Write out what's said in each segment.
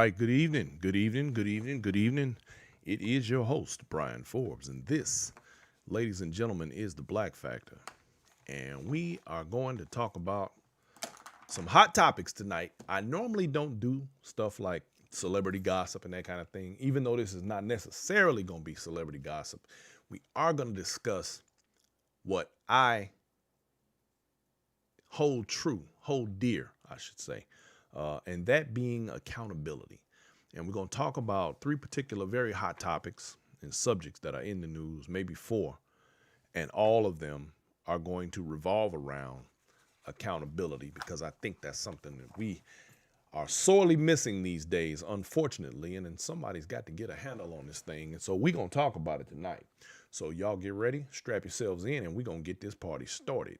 right, good evening, good evening, good evening, good evening. It is your host, Brian Forbes, and this, ladies and gentlemen, is the Black Factor. And we are going to talk about some hot topics tonight. I normally don't do stuff like celebrity gossip and that kind of thing, even though this is not necessarily going to be celebrity gossip. We are going to discuss what I hold true, hold dear, I should say, and that being accountability. And we're going to talk about three particular very hot topics and subjects that are in the news, maybe four, and all of them are going to revolve around accountability because I think that's something that we are sorely missing these days, unfortunately. And then somebody's got to get a handle on this thing. And so we're going to talk about it tonight. So y'all get ready, strap yourselves in, and we're going to get this party started.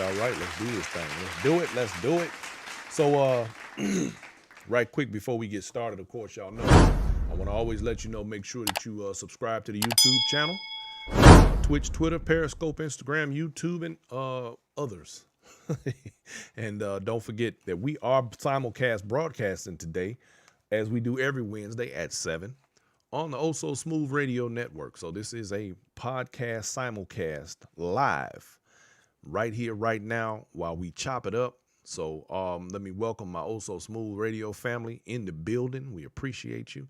All right, let's do this thing. Let's do it. So, right quick before we get started, of course, y'all know, I want to always let you know, make sure that you subscribe to the YouTube channel, Twitch, Twitter, Periscope, Instagram, YouTube, and others. And don't forget that we are simulcast broadcasting today, as we do every Wednesday at 7 on the Oh So Smooth Radio Network. So this is a podcast simulcast live right here, right now, while we chop it up. So let me welcome my Oh So Smooth Radio family in the building. We appreciate you.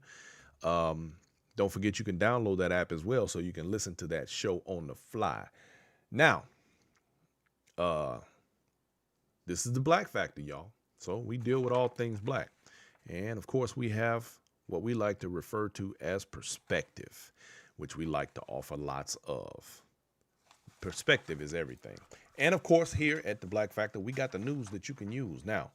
Don't forget you can download that app as well so you can listen to that show on the fly. Now, this is the Black Factor, y'all. So we deal with all things black. And of course, we have what we like to refer to as perspective, which we like to offer lots of. Perspective is everything. And of course, here at the Black Factor, we got the news that you can use. Now,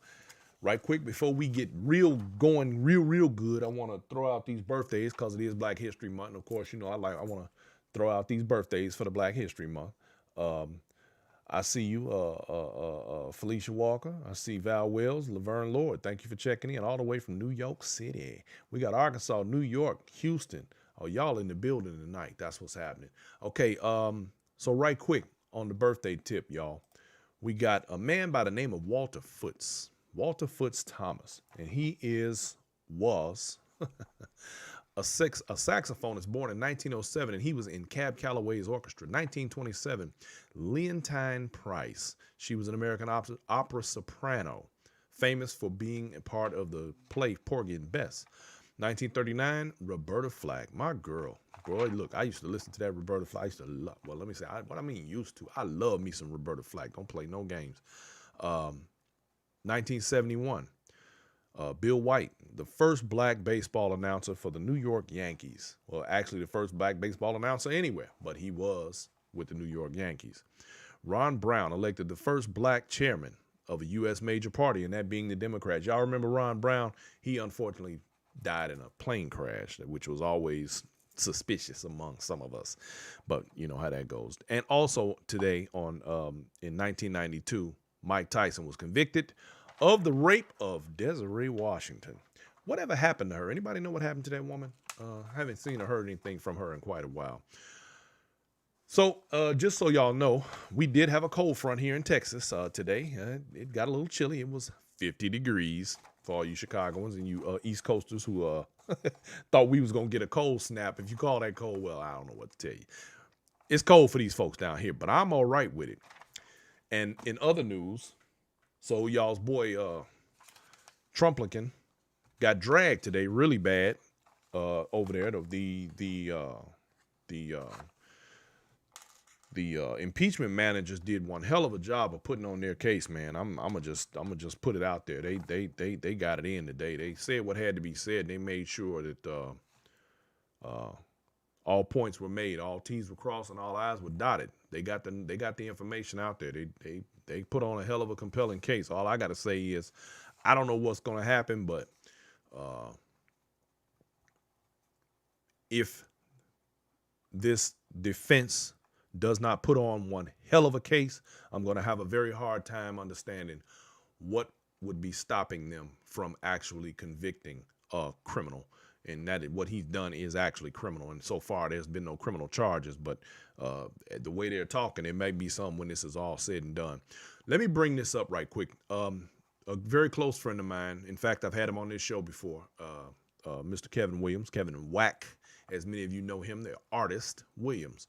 right quick, before we get real good, I want to throw out these birthdays because it is Black History Month. And of course, you know, I want to throw out these birthdays for the Black History Month. I see you, Felicia Walker. I see Val Wells, Laverne Lord. Thank you for checking in all the way from New York City. We got Arkansas, New York, Houston. Oh, y'all in the building tonight. That's what's happening. Okay, so right quick on the birthday tip, y'all, we got a man by the name of Walter Foots Thomas, and he was a saxophonist born in 1907, and he was in Cab Calloway's orchestra. 1927, Leontine Price. She was an American opera soprano, famous for being a part of the play Porgy and Bess. 1939, Roberta Flack, my girl. Boy, look, I used to listen to that Roberta Flack. I used to love, well, let me say, what I mean used to. I love me some Roberta Flack. Don't play no games. 1971, Bill White, the first black baseball announcer for the New York Yankees. Well, actually the first black baseball announcer anywhere, but he was with the New York Yankees. Ron Brown elected the first black chairman of a U.S. major party, and that being the Democrats. Y'all remember Ron Brown? He unfortunately died in a plane crash, which was always suspicious among some of us, but you know how that goes. And also today in 1992, Mike Tyson was convicted of the rape of Desiree Washington. Whatever happened to her? Anybody know what happened to that woman? Haven't seen or heard anything from her in quite a while. So just so y'all know, we did have a cold front here in Texas today. It got a little chilly. It was 50 degrees for all you Chicagoans and you East Coasters who thought we was going to get a cold snap. If you call that cold, well, I don't know what to tell you. It's cold for these folks down here, but I'm all right with it. And in other news, so y'all's boy Trumplinkin got dragged today really bad over there. The impeachment managers did one hell of a job of putting on their case, man. I'm gonna just put it out there. They got it in today. They said what had to be said. They made sure that all points were made, all T's were crossed, and all I's were dotted. They got the information out there. They put on a hell of a compelling case. All I gotta say is, I don't know what's gonna happen, but if this defense does not put on one hell of a case, I'm going to have a very hard time understanding what would be stopping them from actually convicting a criminal. And that what he's done is actually criminal. And so far, there's been no criminal charges. But the way they're talking, it may be some when this is all said and done. Let me bring this up right quick. A very close friend of mine. In fact, I've had him on this show before. Mr. Kevin Williams, Kevin Wack, as many of you know him, the artist Williams.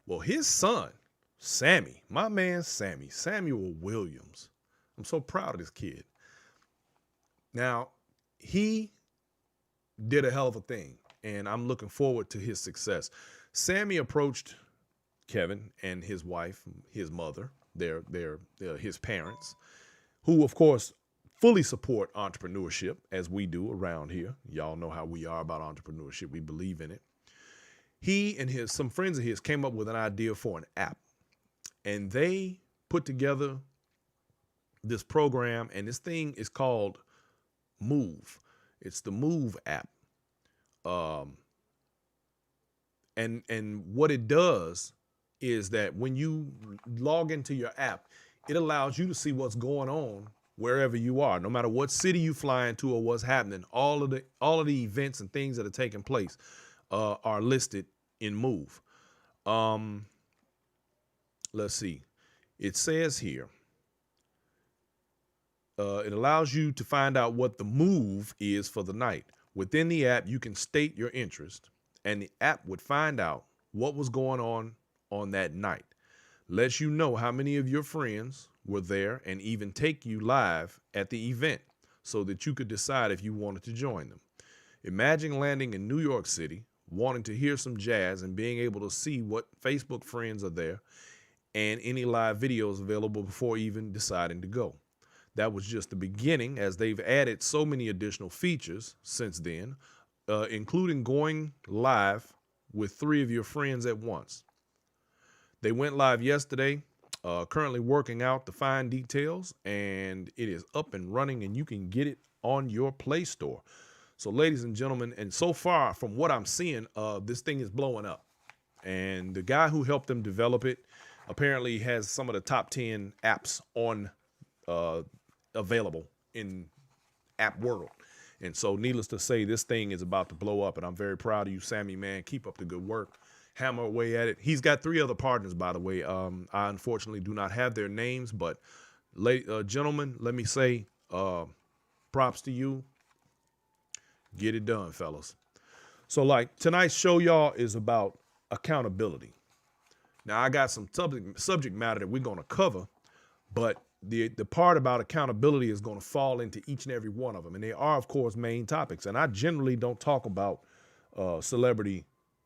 Well, his son, Sammy, my man Sammy, Samuel Williams. I'm so proud of this kid. Now, he did a hell of a thing, and I'm looking forward to his success. Sammy approached Kevin and his wife, his mother, his parents, who, of course, fully support entrepreneurship, as we do around here. Y'all know how we are about entrepreneurship. We believe in it. He and some friends of his came up with an idea for an app, and they put together this program, and this thing is called Move. It's the Move app. And what it does is that when you log into your app, it allows you to see what's going on wherever you are, no matter what city you fly into or what's happening. All of the events and things that are taking place are listed in Move. Let's see. It says here, it allows you to find out what the move is for the night. Within the app, you can state your interest, and the app would find out what was going on that night. Lets you know how many of your friends were there and even take you live at the event so that you could decide if you wanted to join them. Imagine landing in New York City, wanting to hear some jazz and being able to see what Facebook friends are there and any live videos available before even deciding to go. That was just the beginning, as they've added so many additional features since then, including going live with 3 of your friends at once. They went live yesterday, currently working out the fine details, and it is up and running, and you can get it on your Play Store. So, ladies and gentlemen, and so far from what I'm seeing, this thing is blowing up. And the guy who helped them develop it apparently has some of the top 10 apps on available in app world. And so needless to say, this thing is about to blow up, and I'm very proud of you, Sammy, man. Keep up the good work. Hammer away at it. He's got 3 other partners, by the way. I unfortunately do not have their names, but gentlemen, let me say props to you. Get it done, fellas. So like tonight's show, y'all, is about accountability. Now, I got some subject matter that we're going to cover, but the part about accountability is going to fall into each and every one of them. And they are, of course, main topics. And I generally don't talk about celebrity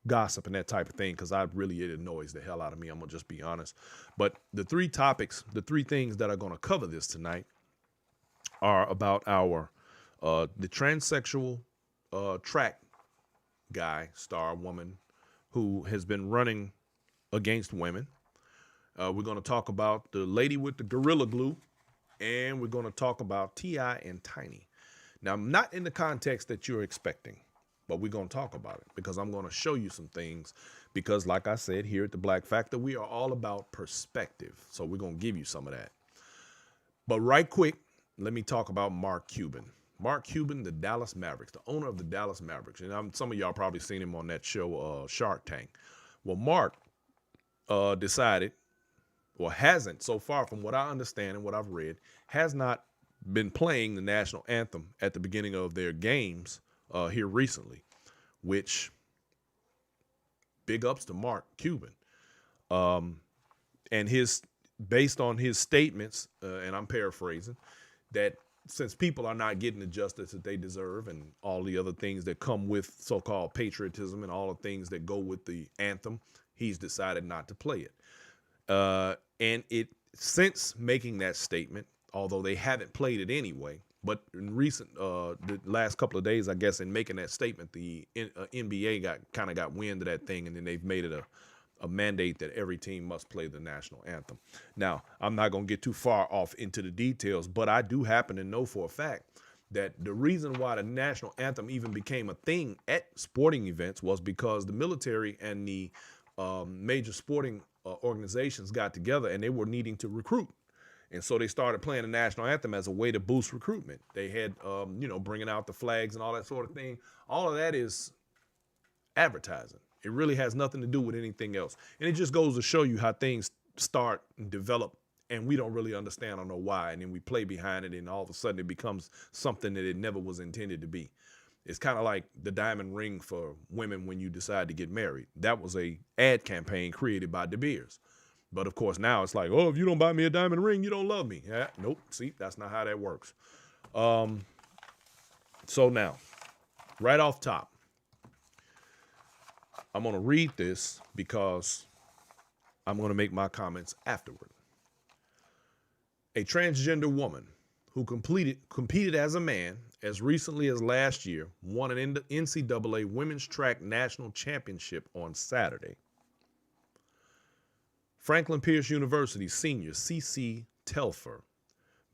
gossip and that type of thing because it annoys the hell out of me. I'm going to just be honest. But the 3 topics, the 3 things that are going to cover this tonight are about the transsexual track guy, star woman, who has been running against women. We're going to talk about the lady with the Gorilla Glue, and we're going to talk about T.I. and Tiny. Now, not in the context that you're expecting, but we're going to talk about it because I'm going to show you some things because, like I said, here at the Black Factor, we are all about perspective. So we're going to give you some of that. But right quick, let me talk about Mark Cuban. Mark Cuban, the Dallas Mavericks, the owner of the Dallas Mavericks. And some of y'all probably seen him on that show, Shark Tank. Well, Mark decided, or hasn't, so far from what I understand and what I've read, has not been playing the national anthem at the beginning of their games here recently, which big ups to Mark Cuban. And based on his statements, and I'm paraphrasing, that since people are not getting the justice that they deserve and all the other things that come with so-called patriotism and all the things that go with the anthem, he's decided not to play it. And since making that statement, although they haven't played it anyway, but in the last couple of days, I guess, in making that statement, the NBA got wind of that thing, and then they've made it a mandate that every team must play the national anthem. Now, I'm not going to get too far off into the details, but I do happen to know for a fact that the reason why the national anthem even became a thing at sporting events was because the military and the major sporting organizations got together and they were needing to recruit. And so they started playing the national anthem as a way to boost recruitment. They had, bringing out the flags and all that sort of thing. All of that is advertising. It really has nothing to do with anything else. And it just goes to show you how things start and develop, and we don't really understand or know why. And then we play behind it, and all of a sudden it becomes something that it never was intended to be. It's kind of like the diamond ring for women when you decide to get married. That was a ad campaign created by De Beers. But of course now it's like, oh, if you don't buy me a diamond ring, you don't love me. Yeah, nope. See, that's not how that works. So now, right off top, I'm going to read this because I'm going to make my comments afterward. A transgender woman who competed as a man as recently as last year won an NCAA Women's Track National Championship on Saturday. Franklin Pierce University senior CeCe Telfer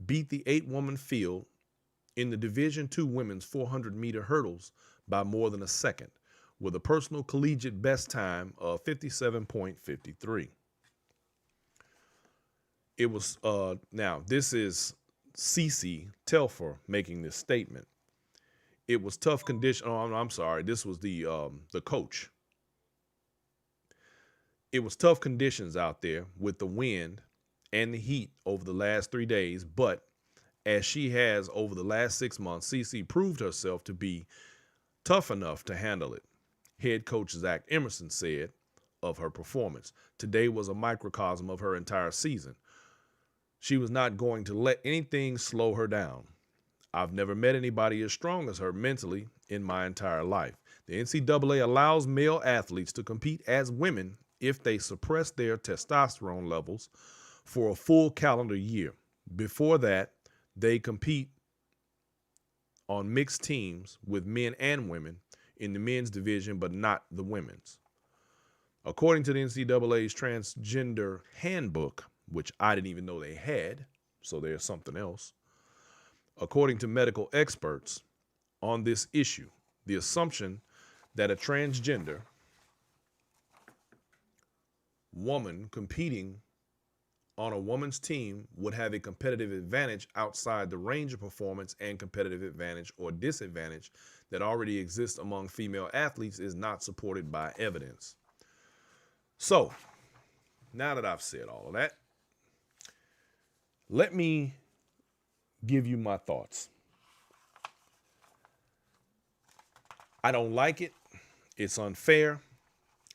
beat the 8-woman field in the Division II women's 400-meter hurdles by more than a second, with a personal collegiate best time of 57.53. It was, now this is CeCe Telfer making this statement. It was tough condition. Oh, I'm sorry. This was the coach. It was tough conditions out there with the wind and the heat over the last 3 days, but as she has over the last 6 months, CeCe proved herself to be tough enough to handle it. Head coach Zach Emerson said of her performance, "Today was a microcosm of her entire season. She was not going to let anything slow her down. I've never met anybody as strong as her mentally in my entire life. The NCAA allows male athletes to compete as women if they suppress their testosterone levels for a full calendar year. Before that, they compete on mixed teams with men and women in the men's division, but not the women's. According to the NCAA's transgender handbook," which I didn't even know they had, so there's something else. According to medical experts on this issue, the assumption that a transgender woman competing on a woman's team would have a competitive advantage outside the range of performance and competitive advantage or disadvantage that already exists among female athletes is not supported by evidence. So, now that I've said all of that, let me give you my thoughts. I don't like it. It's unfair.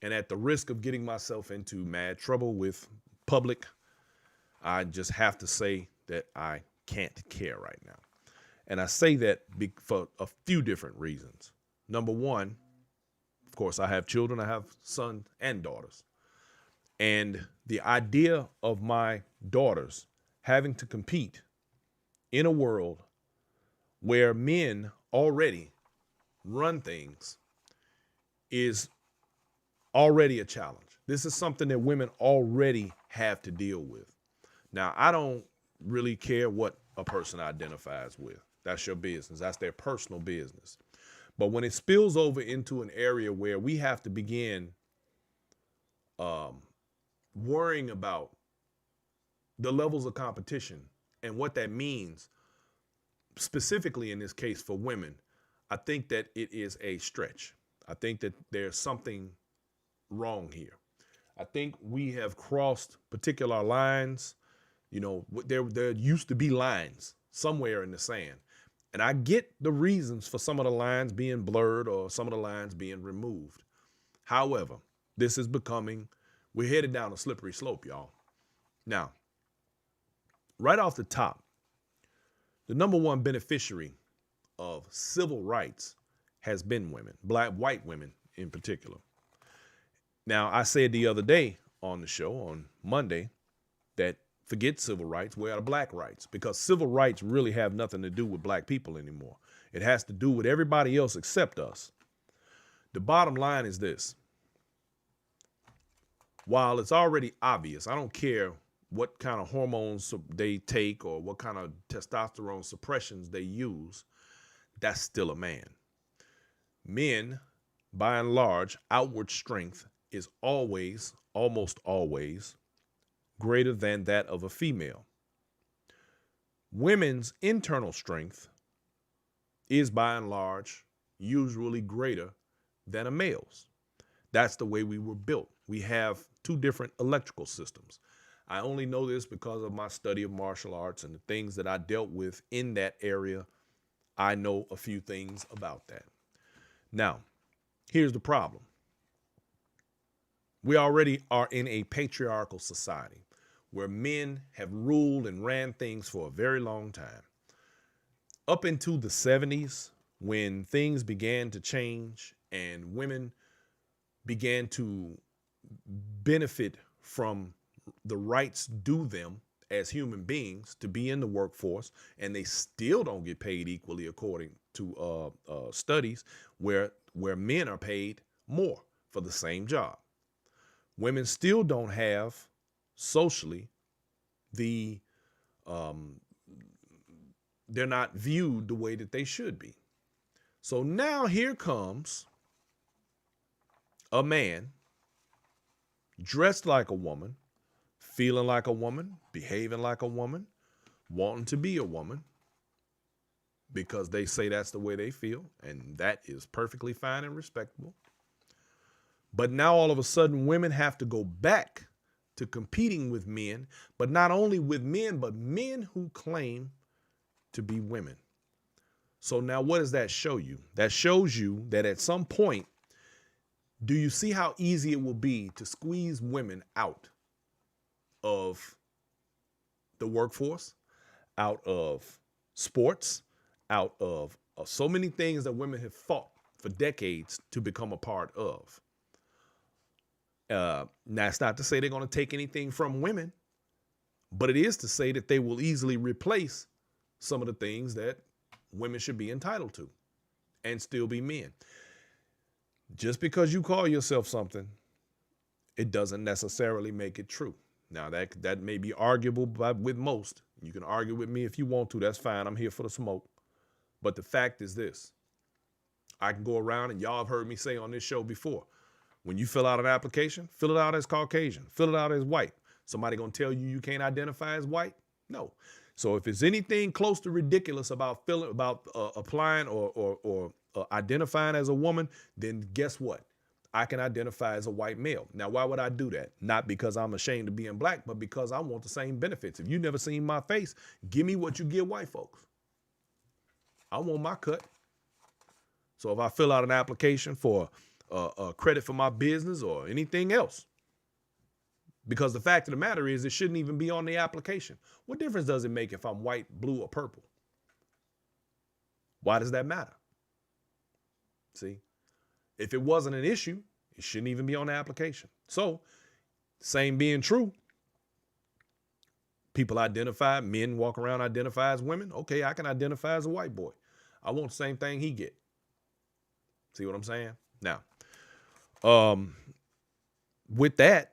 And at the risk of getting myself into mad trouble with public, I just have to say that I can't care right now. And I say that for a few different reasons. Number one, of course, I have children. I have sons and daughters. And the idea of my daughters having to compete in a world where men already run things is already a challenge. This is something that women already have to deal with. Now, I don't really care what a person identifies with. That's your business. That's their personal business. But when it spills over into an area where we have to begin worrying about the levels of competition and what that means, specifically in this case for women, I think that it is a stretch. I think that there's something wrong here. I think we have crossed particular lines. You know, there used to be lines somewhere in the sand. And I get the reasons for some of the lines being blurred or some of the lines being removed. However, this is we're headed down a slippery slope, y'all. Now, right off the top, the number one beneficiary of civil rights has been women, white women in particular. Now, I said the other day on the show, on Monday, that forget civil rights, we're out of black rights, because civil rights really have nothing to do with black people anymore. It has to do with everybody else except us. The bottom line is this. While it's already obvious, I don't care what kind of hormones they take or what kind of testosterone suppressions they use, that's still a man. Men, by and large, outward strength is almost always, greater than that of a female. Women's internal strength is by and large usually greater than a male's. That's the way we were built. We have two different electrical systems. I only know this because of my study of martial arts and the things that I dealt with in that area. I know a few things about that. Now, here's the problem. We already are in a patriarchal society where men have ruled and ran things for a very long time. Up into the 70s, when things began to change and women began to benefit from the rights due them as human beings to be in the workforce, and they still don't get paid equally according to studies where men are paid more for the same job. Women still don't have socially they're not viewed the way that they should be. So now here comes a man dressed like a woman, feeling like a woman, behaving like a woman, wanting to be a woman because they say that's the way they feel, and that is perfectly fine and respectable. But now all of a sudden women have to go back to competing with men, but not only with men, but men who claim to be women. So now what does that show you? That shows you that at some point, do you see how easy it will be to squeeze women out of the workforce, out of sports, out of so many things that women have fought for decades to become a part of? Now, it's not to say they're going to take anything from women, but it is to say that they will easily replace some of the things that women should be entitled to and still be men. Just because you call yourself something, it doesn't necessarily make it true. Now, that may be arguable with most. You can argue with me if you want to. That's fine. I'm here for the smoke. But the fact is this. I can go around, and y'all have heard me say on this show before, when you fill out an application, fill it out as Caucasian, fill it out as white. Somebody going to tell you can't identify as white? No. So if it's anything close to ridiculous about applying or identifying as a woman, then guess what? I can identify as a white male. Now, why would I do that? Not because I'm ashamed of being black, but because I want the same benefits. If you've never seen my face, give me what you give white folks. I want my cut. So if I fill out an application for credit for my business or anything else, because the fact of the matter is it shouldn't even be on the application. What difference does it make if I'm white, blue, or purple? Why does that matter? See, if it wasn't an issue, it shouldn't even be on the application. So, same being true, people identify, men walk around identify as women. Okay, I can identify as a white boy. I want the same thing he get. See what I'm saying? Now, with that,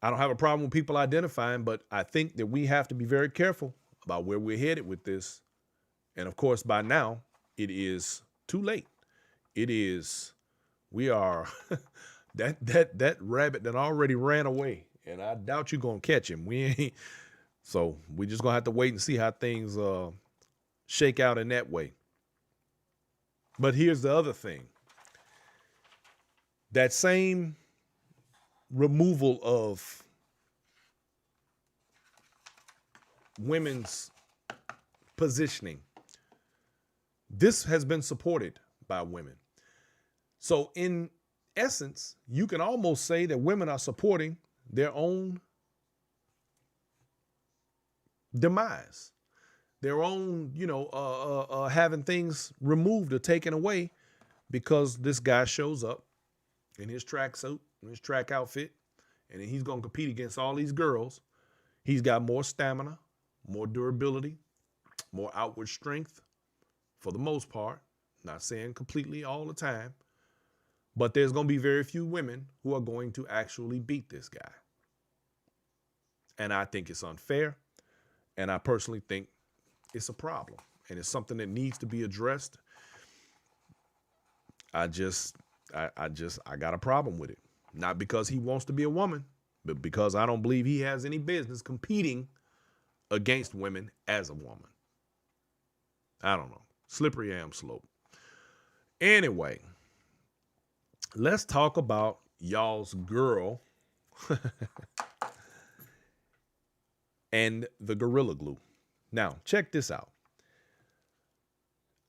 I don't have a problem with people identifying, but I think that we have to be very careful about where we're headed with this. And of course, by now, it is too late. We are that rabbit that already ran away, and I doubt you're gonna catch him. So we just gonna have to wait and see how things shake out in that way. But here's the other thing. That same removal of women's positioning, this has been supported by women. So in essence, you can almost say that women are supporting their own demise, their own, having things removed or taken away because this guy shows up in his tracksuit, in his track outfit, and he's going to compete against all these girls. He's got more stamina, more durability, more outward strength for the most part. Not saying completely all the time, but there's going to be very few women who are going to actually beat this guy. And I think it's unfair. And I personally think it's a problem, and it's something that needs to be addressed. I got a problem with it. Not because he wants to be a woman, but because I don't believe he has any business competing against women as a woman. I don't know. Slippery am slope. Anyway, let's talk about y'all's girl and the Gorilla Glue. Now, check this out.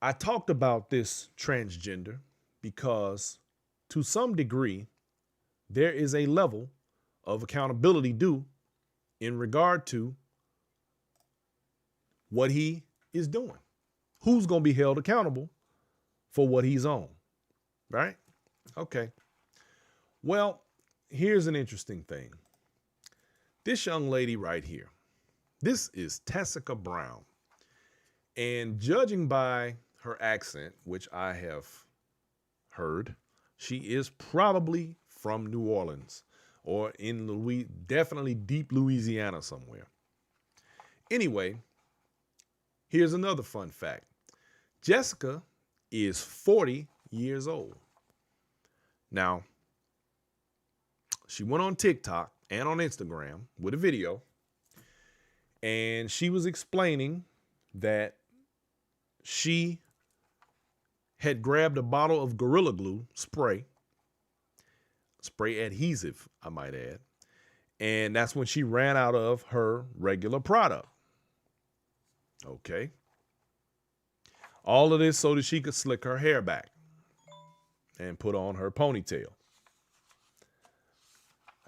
I talked about this transgender because to some degree, there is a level of accountability due in regard to what he is doing. Who's going to be held accountable for what he's on, right? Okay. Well, here's an interesting thing. This young lady right here, this is Tessica Brown. And judging by her accent, which I have heard, she is probably from New Orleans or in definitely deep Louisiana somewhere. Anyway, here's another fun fact. Jessica is 40 years old. Now, she went on TikTok and on Instagram with a video, and she was explaining that she had grabbed a bottle of Gorilla Glue spray adhesive, I might add, and that's when she ran out of her regular product. Okay. All of this so that she could slick her hair back and put on her ponytail.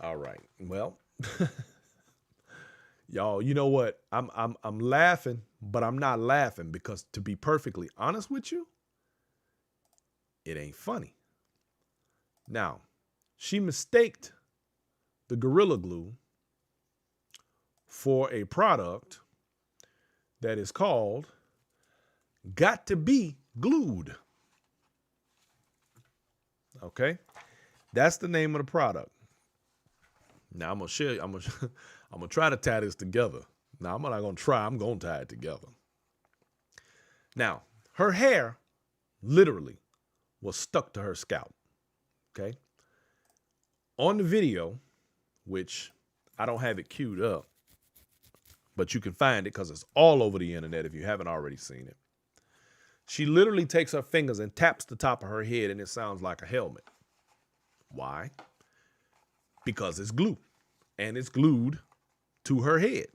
All right. Well, y'all, you know what? I'm laughing, but I'm not laughing because, to be perfectly honest with you, it ain't funny. Now, she mistaked the Gorilla Glue for a product that is called Got to Be Glued. Okay? That's the name of the product. Now I'm gonna try to tie this together. Now I'm not gonna try, I'm gonna tie it together. Now, her hair literally was stuck to her scalp. Okay? On the video, which I don't have it queued up, but you can find it because it's all over the internet if you haven't already seen it. She literally takes her fingers and taps the top of her head, and it sounds like a helmet. Why? Because it's glue, and it's glued to her head.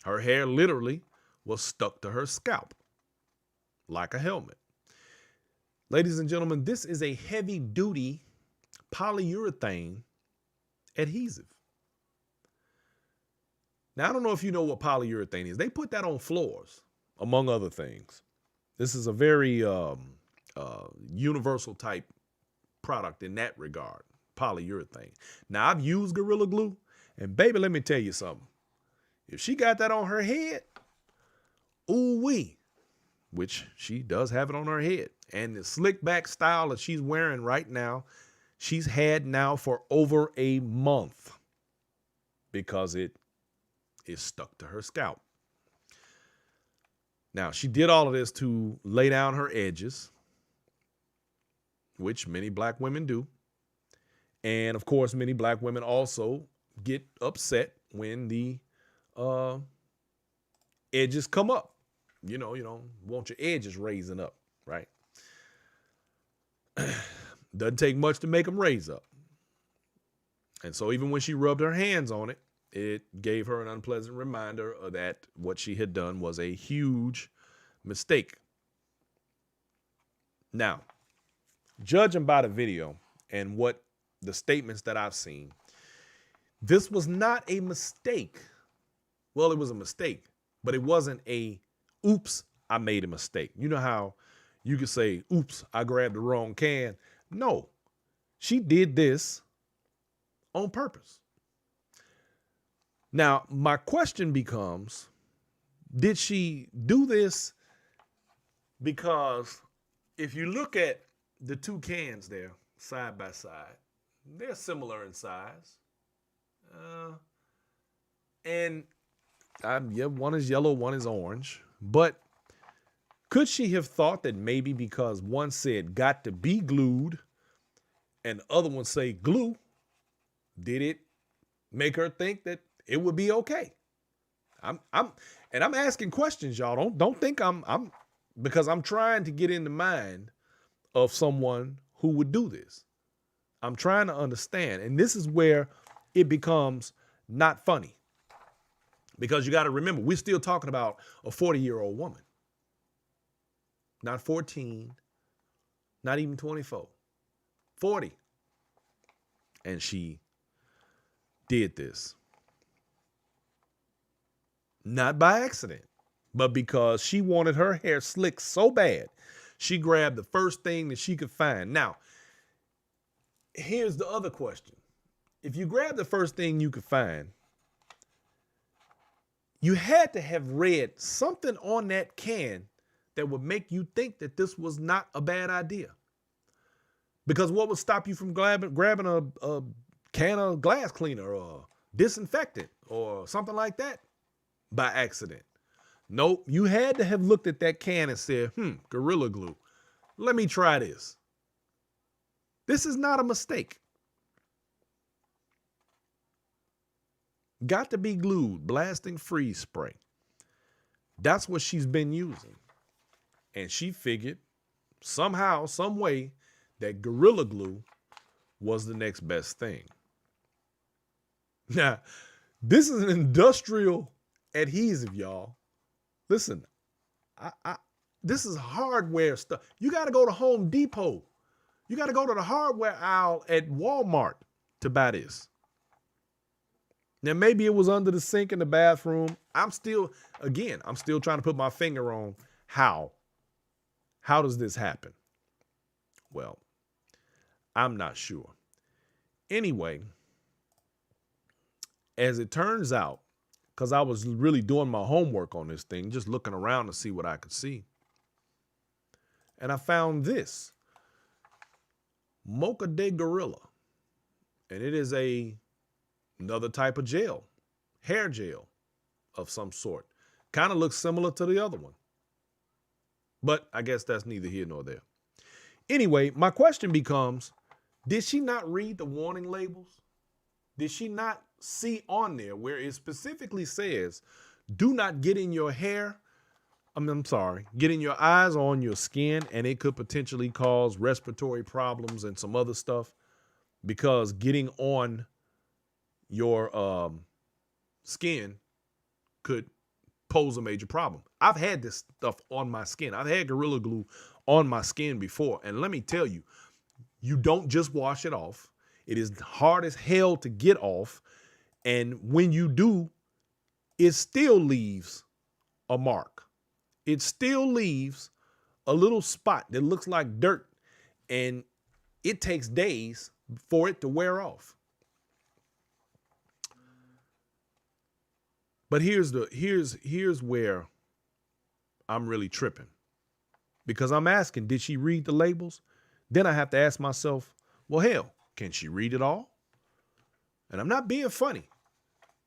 Her hair literally was stuck to her scalp like a helmet. Ladies and gentlemen, this is a heavy-duty polyurethane adhesive. Now, I don't know if you know what polyurethane is. They put that on floors, among other things. This is a very universal type product in that regard, polyurethane. Now, I've used Gorilla Glue, and baby, let me tell you something. If she got that on her head, ooh-wee, which she does have it on her head, and the slick back style that she's wearing right now, she's had now for over a month because it is stuck to her scalp. Now, she did all of this to lay down her edges, which many black women do. And of course, many black women also get upset when the edges come up. You know, you don't want your edges raising up, right? Doesn't take much to make them raise up. And so even when she rubbed her hands on it, it gave her an unpleasant reminder of that what she had done was a huge mistake. Now, judging by the video and what the statements that I've seen, this was not a mistake. Well, it was a mistake, but it wasn't a oops, I made a mistake. You know how you could say, oops, I grabbed the wrong can. No, she did this on purpose. Now, my question becomes, did she do this because if you look at the two cans there side by side, they're similar in size. One is yellow, one is orange. But could she have thought that maybe because one said got to be glued and the other one say glue, did it make her think that it would be okay? I'm asking questions, y'all. Don't think I'm because I'm trying to get in the mind of someone who would do this. I'm trying to understand. And this is where it becomes not funny. Because you got to remember, we're still talking about a 40-year-old woman. Not 14, not even 24. 40. And she did this. Not by accident, but because she wanted her hair slicked so bad, she grabbed the first thing that she could find. Now, here's the other question. If you grab the first thing you could find, you had to have read something on that can that would make you think that this was not a bad idea. Because what would stop you from grabbing a can of glass cleaner or disinfectant or something like that by accident? Nope, you had to have looked at that can and said, Gorilla Glue. Let me try this. This is not a mistake. Got to be glued, blasting freeze spray. That's what she's been using. And she figured somehow, some way, that Gorilla Glue was the next best thing. Now, this is an industrial adhesive, y'all. Listen, this is hardware stuff. You got to go to Home Depot. You got to go to the hardware aisle at Walmart to buy this. Now, maybe it was under the sink in the bathroom. I'm still trying to put my finger on how. How does this happen? Well, I'm not sure. Anyway, as it turns out, because I was really doing my homework on this thing, just looking around to see what I could see. And I found this. Mocha de Gorilla. And it is another type of gel, hair gel of some sort. Kind of looks similar to the other one. But I guess that's neither here nor there. Anyway, my question becomes, did she not read the warning labels? Did she not see on there where it specifically says, do not get in your hair? Get in your eyes or on your skin, and it could potentially cause respiratory problems and some other stuff because getting on your skin could pose a major problem. I've had this stuff on my skin. I've had Gorilla Glue on my skin before. And let me tell you, you don't just wash it off. It is hard as hell to get off. And when you do, it still leaves a mark. It still leaves a little spot that looks like dirt. And it takes days for it to wear off. But here's where I'm really tripping. Because I'm asking, did she read the labels? Then I have to ask myself, well, hell, can she read it all? And I'm not being funny.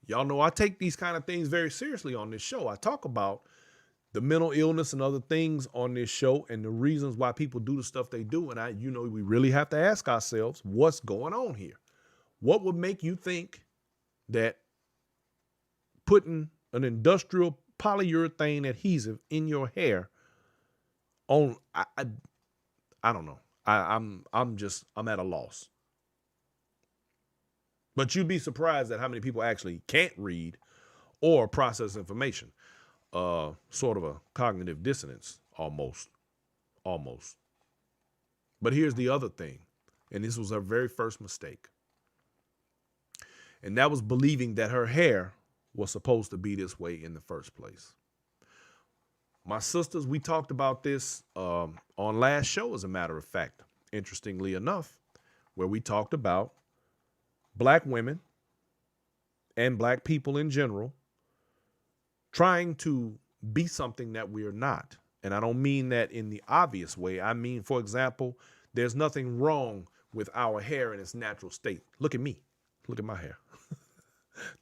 Y'all know I take these kind of things very seriously on this show. I talk about the mental illness and other things on this show and the reasons why people do the stuff they do. And we really have to ask ourselves, what's going on here? What would make you think that putting an industrial polyurethane adhesive in your hair on, I don't know. I'm at a loss. But you'd be surprised at how many people actually can't read or process information. Sort of a cognitive dissonance, almost. But here's the other thing, and this was her very first mistake. And that was believing that her hair was supposed to be this way in the first place. My sisters, we talked about this on last show, as a matter of fact, interestingly enough, where we talked about Black women and Black people in general trying to be something that we are not. And I don't mean that in the obvious way. I mean, for example, there's nothing wrong with our hair in its natural state. Look at me. Look at my hair.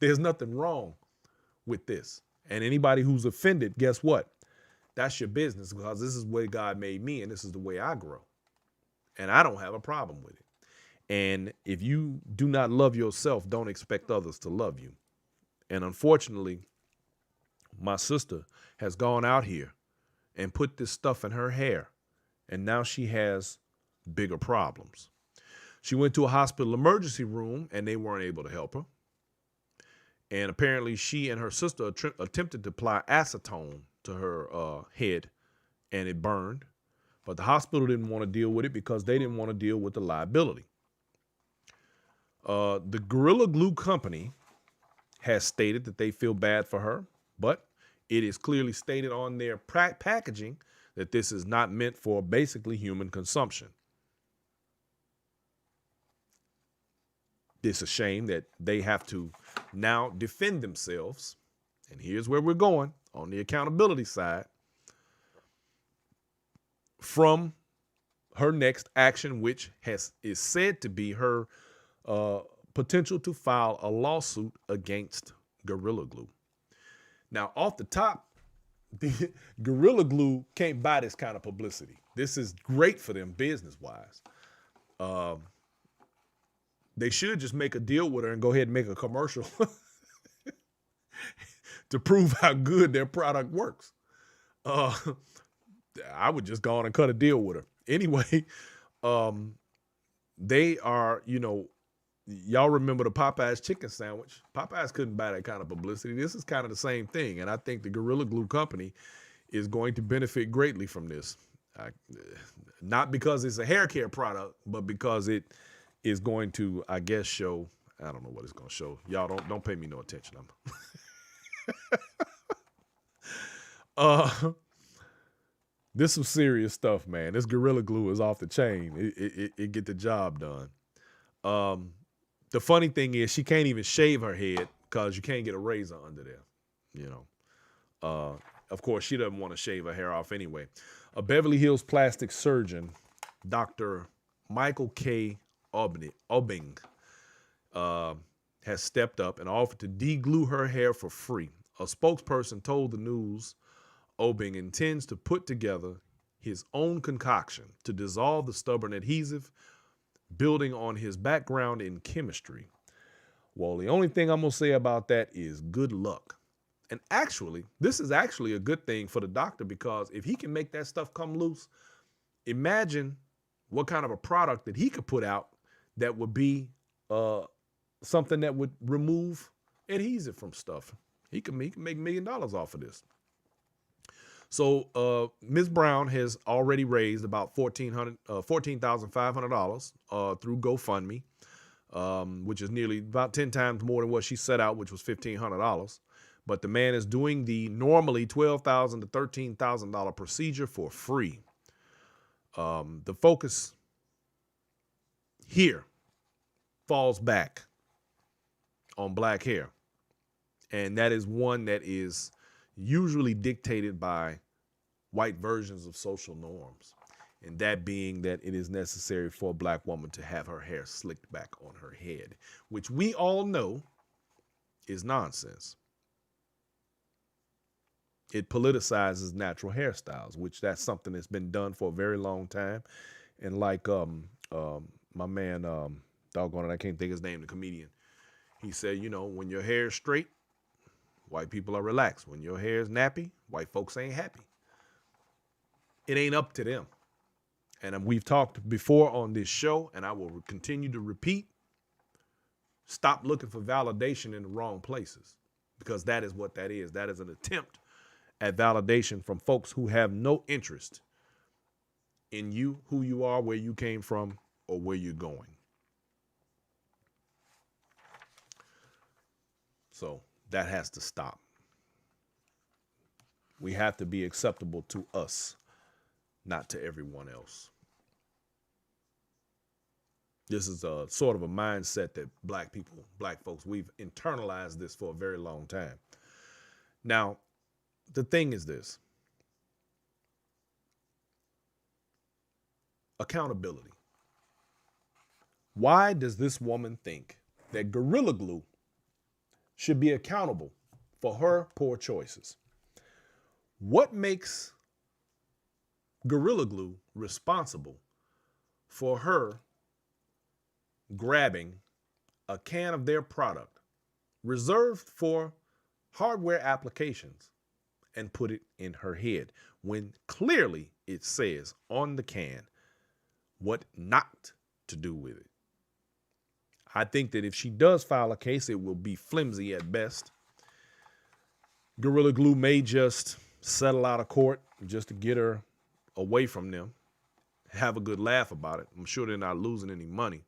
There's nothing wrong with this. And anybody who's offended, guess what? That's your business, because this is the way God made me and this is the way I grow. And I don't have a problem with it. And if you do not love yourself, don't expect others to love you. And unfortunately, My sister has gone out here and put this stuff in her hair, and now she has bigger problems. She went to a hospital emergency room and they weren't able to help her. And apparently she and her sister attempted to apply acetone to her head and it burned. But the hospital didn't want to deal with it because they didn't want to deal with the liability. The Gorilla Glue Company has stated that they feel bad for her, but it is clearly stated on their packaging that this is not meant for basically human consumption. It's a shame that they have to now defend themselves. And here's where we're going on the accountability side from her next action, which is said to be her potential to file a lawsuit against Gorilla Glue. Now, off the top, the Gorilla Glue can't buy this kind of publicity. This is great for them business-wise. They should just make a deal with her and go ahead and make a commercial to prove how good their product works. I would just go on and cut a deal with her. Anyway, they are, y'all remember the Popeyes chicken sandwich? Popeyes couldn't buy that kind of publicity. This is kind of the same thing. And I think the Gorilla Glue Company is going to benefit greatly from this. Not because it's a hair care product, but because it is going to, I guess, show, I don't know what it's going to show. Y'all don't pay me no attention. This is some serious stuff, man. This Gorilla Glue is off the chain. It get the job done. The funny thing is she can't even shave her head because you can't get a razor under there. Of course, she doesn't want to shave her hair off anyway. A Beverly Hills plastic surgeon, Dr. Michael K. Obing, has stepped up and offered to deglue her hair for free. A spokesperson told the news Obing intends to put together his own concoction to dissolve the stubborn adhesive, building on his background in chemistry. Well, the only thing I'm going to say about that is good luck. And actually, this is actually a good thing for the doctor because if he can make that stuff come loose, imagine what kind of a product that he could put out that would be something that would remove adhesive from stuff. He can make $1 million off of this. So Ms. Brown has already raised about $14,500 through GoFundMe, which is nearly about 10 times more than what she set out, which was $1,500. But the man is doing the normally $12,000 to $13,000 procedure for free. The focus here falls back on black hair. And that is one that is usually dictated by white versions of social norms. And that being that it is necessary for a black woman to have her hair slicked back on her head, which we all know is nonsense. It politicizes natural hairstyles, which that's something that's been done for a very long time. And like my man, doggone it, I can't think his name, the comedian. He said, when your hair is straight, white people are relaxed. When your hair is nappy, white folks ain't happy. It ain't up to them. And we've talked before on this show, and I will continue to repeat, stop looking for validation in the wrong places, because that is what that is. That is an attempt at validation from folks who have no interest in you, who you are, where you came from, or where you're going. So that has to stop. We have to be acceptable to us, not to everyone else. This is a sort of a mindset that black folks, we've internalized this for a very long time. Now, the thing is this. Accountability. Why does this woman think that Gorilla Glue should be accountable for her poor choices? What makes Gorilla Glue responsible for her grabbing a can of their product reserved for hardware applications and put it in her head when clearly it says on the can what not to do with it. I think that if she does file a case, it will be flimsy at best. Gorilla Glue may just settle out of court just to get her away from them, have a good laugh about it. I'm sure they're not losing any money.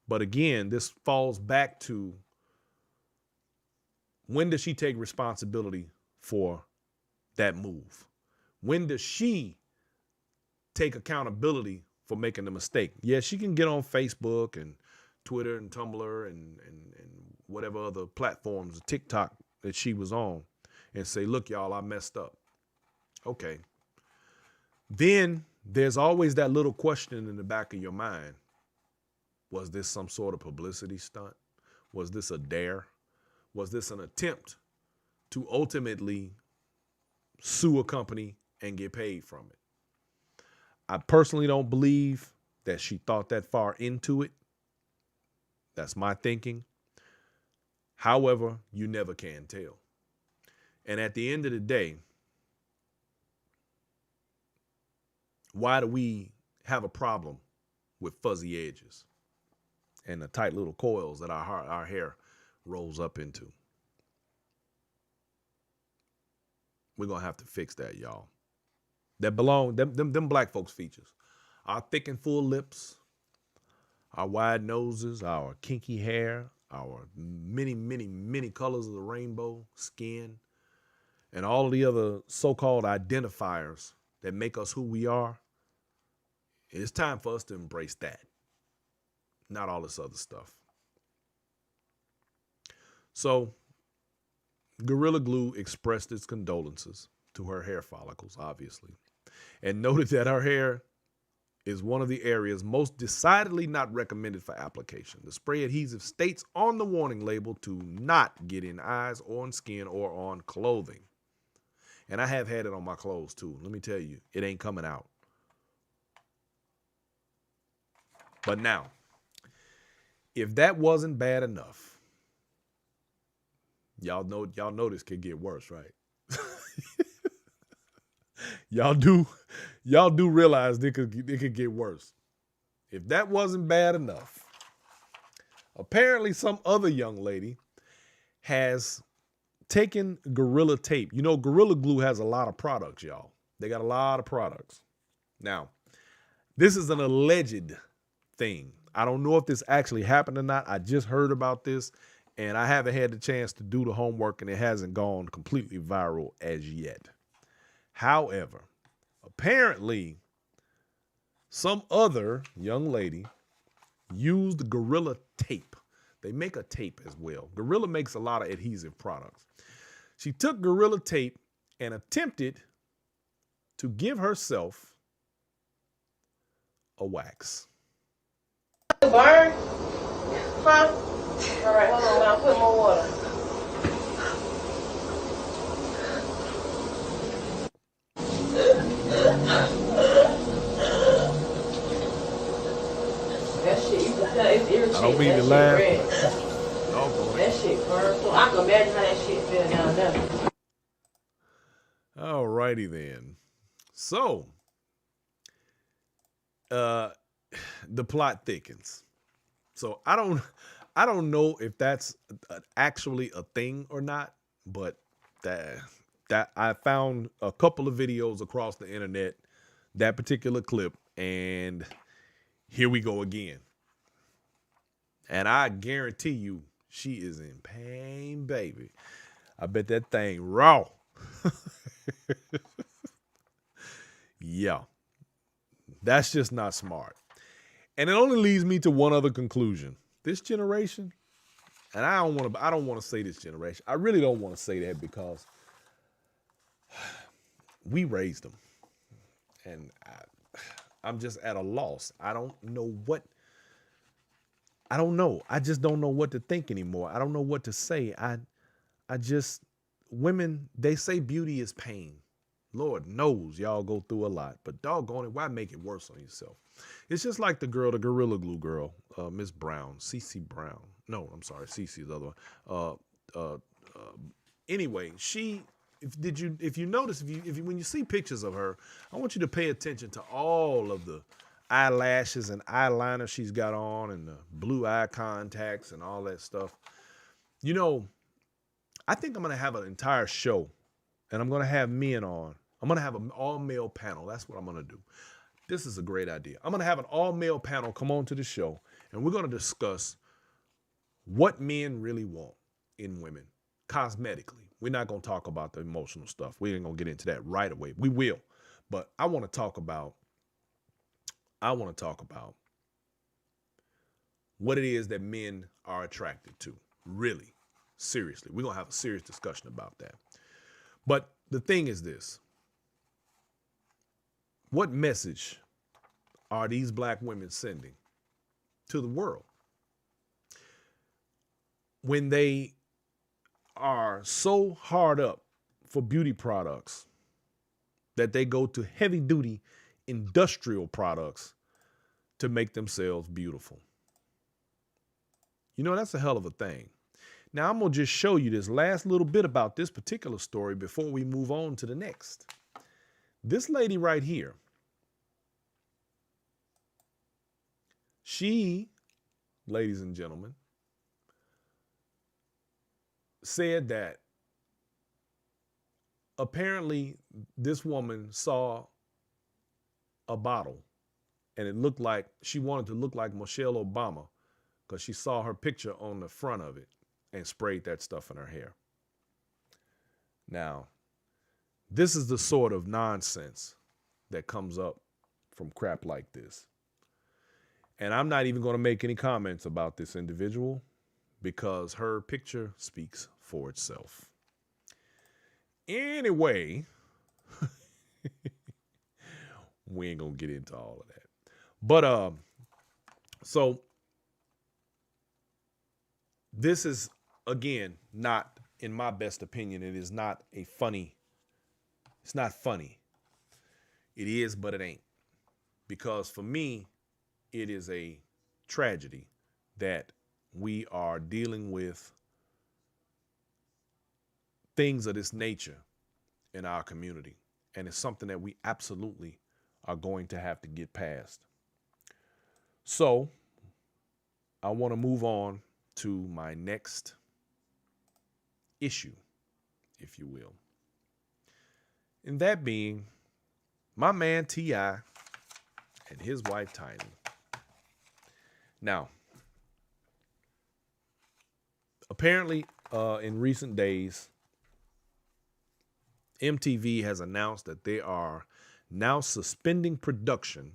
But again, this falls back to, when does she take responsibility for that move? When does she take accountability for making the mistake? Yeah, she can get on Facebook and Twitter and Tumblr and whatever other platforms, TikTok that she was on, and say, look, y'all, I messed up. Okay. Then there's always that little question in the back of your mind. Was this some sort of publicity stunt? Was this a dare? Was this an attempt to ultimately sue a company and get paid from it? I personally don't believe that she thought that far into it. That's my thinking. However, you never can tell. And at the end of the day, why do we have a problem with fuzzy edges and the tight little coils that our hair rolls up into? We're going to have to fix that, y'all. That belong, them black folks features. Our thick and full lips, our wide noses, our kinky hair, our many, many, many colors of the rainbow, skin, and all of the other so-called identifiers that make us who we are. It's time for us to embrace that, not all this other stuff. So Gorilla Glue expressed its condolences to her hair follicles, obviously, and noted that her hair is one of the areas most decidedly not recommended for application. The spray adhesive states on the warning label to not get in eyes or on skin or on clothing. And I have had it on my clothes too. Let me tell you, it ain't coming out. But now, if that wasn't bad enough, y'all know this could get worse, right? Y'all do realize it could get worse. If that wasn't bad enough, apparently some other young lady has taken Gorilla Tape. You know, Gorilla Glue has a lot of products, y'all. They got a lot of products. Now, this is an alleged thing. I don't know if this actually happened or not. I just heard about this, and I haven't had the chance to do the homework, and it hasn't gone completely viral as yet. However, apparently, some other young lady used Gorilla Tape. They make a tape as well. Gorilla makes a lot of adhesive products. She took Gorilla Tape and attempted to give herself a wax. Burn? Huh? All right, hold on. I'll put more water. That shit, you can tell it's irritating. I don't mean to laugh. That shit burns. So I can imagine how that shit feel down there. All righty then. So, the plot thickens. So I don't know if that's actually a thing or not, but that I found a couple of videos across the internet, that particular clip, and here we go again. And I guarantee you, she is in pain, baby. I bet that thing raw. Yeah, that's just not smart. And it only leads me to one other conclusion. This generation, and I don't want to say this generation. I really don't want to say that because we raised them. And I'm just at a loss. I don't know. I just don't know what to think anymore. I don't know what to say. Women, they say beauty is pain. Lord knows y'all go through a lot, but doggone it, why make it worse on yourself? It's just like the Gorilla Glue girl, Miss Brown, CeCe Brown. No, I'm sorry, CeCe is the other one. Anyway, she if you notice, when you see pictures of her, I want you to pay attention to all of the eyelashes and eyeliner she's got on and the blue eye contacts and all that stuff. You know, I think I'm going to have an entire show and I'm going to have men on. I'm going to have an all-male panel. That's what I'm going to do. This is a great idea. I'm going to have an all-male panel come on to the show, and we're going to discuss what men really want in women cosmetically. We're not going to talk about the emotional stuff. We ain't going to get into that right away. We will. But I want to talk about what it is that men are attracted to. Really, seriously. We're going to have a serious discussion about that. But the thing is this. What message are these black women sending to the world when they are so hard up for beauty products that they go to heavy duty industrial products to make themselves beautiful? You know, that's a hell of a thing. Now, I'm going to just show you this last little bit about this particular story before we move on to the next. This lady right here, she, ladies and gentlemen, said that apparently this woman saw a bottle and it looked like she wanted to look like Michelle Obama because she saw her picture on the front of it and sprayed that stuff in her hair. Now, this is the sort of nonsense that comes up from crap like this. And I'm not even going to make any comments about this individual because her picture speaks for itself. Anyway, we ain't going to get into all of that. But, so this is, again, not, in my best opinion, it is not a funny. It's not funny. It is, but it ain't. Because for me, it is a tragedy that we are dealing with things of this nature in our community. And it's something that we absolutely are going to have to get past. So I want to move on to my next issue, if you will. And that being my man T.I. and his wife Tiny. Now, apparently, in recent days, MTV has announced that they are now suspending production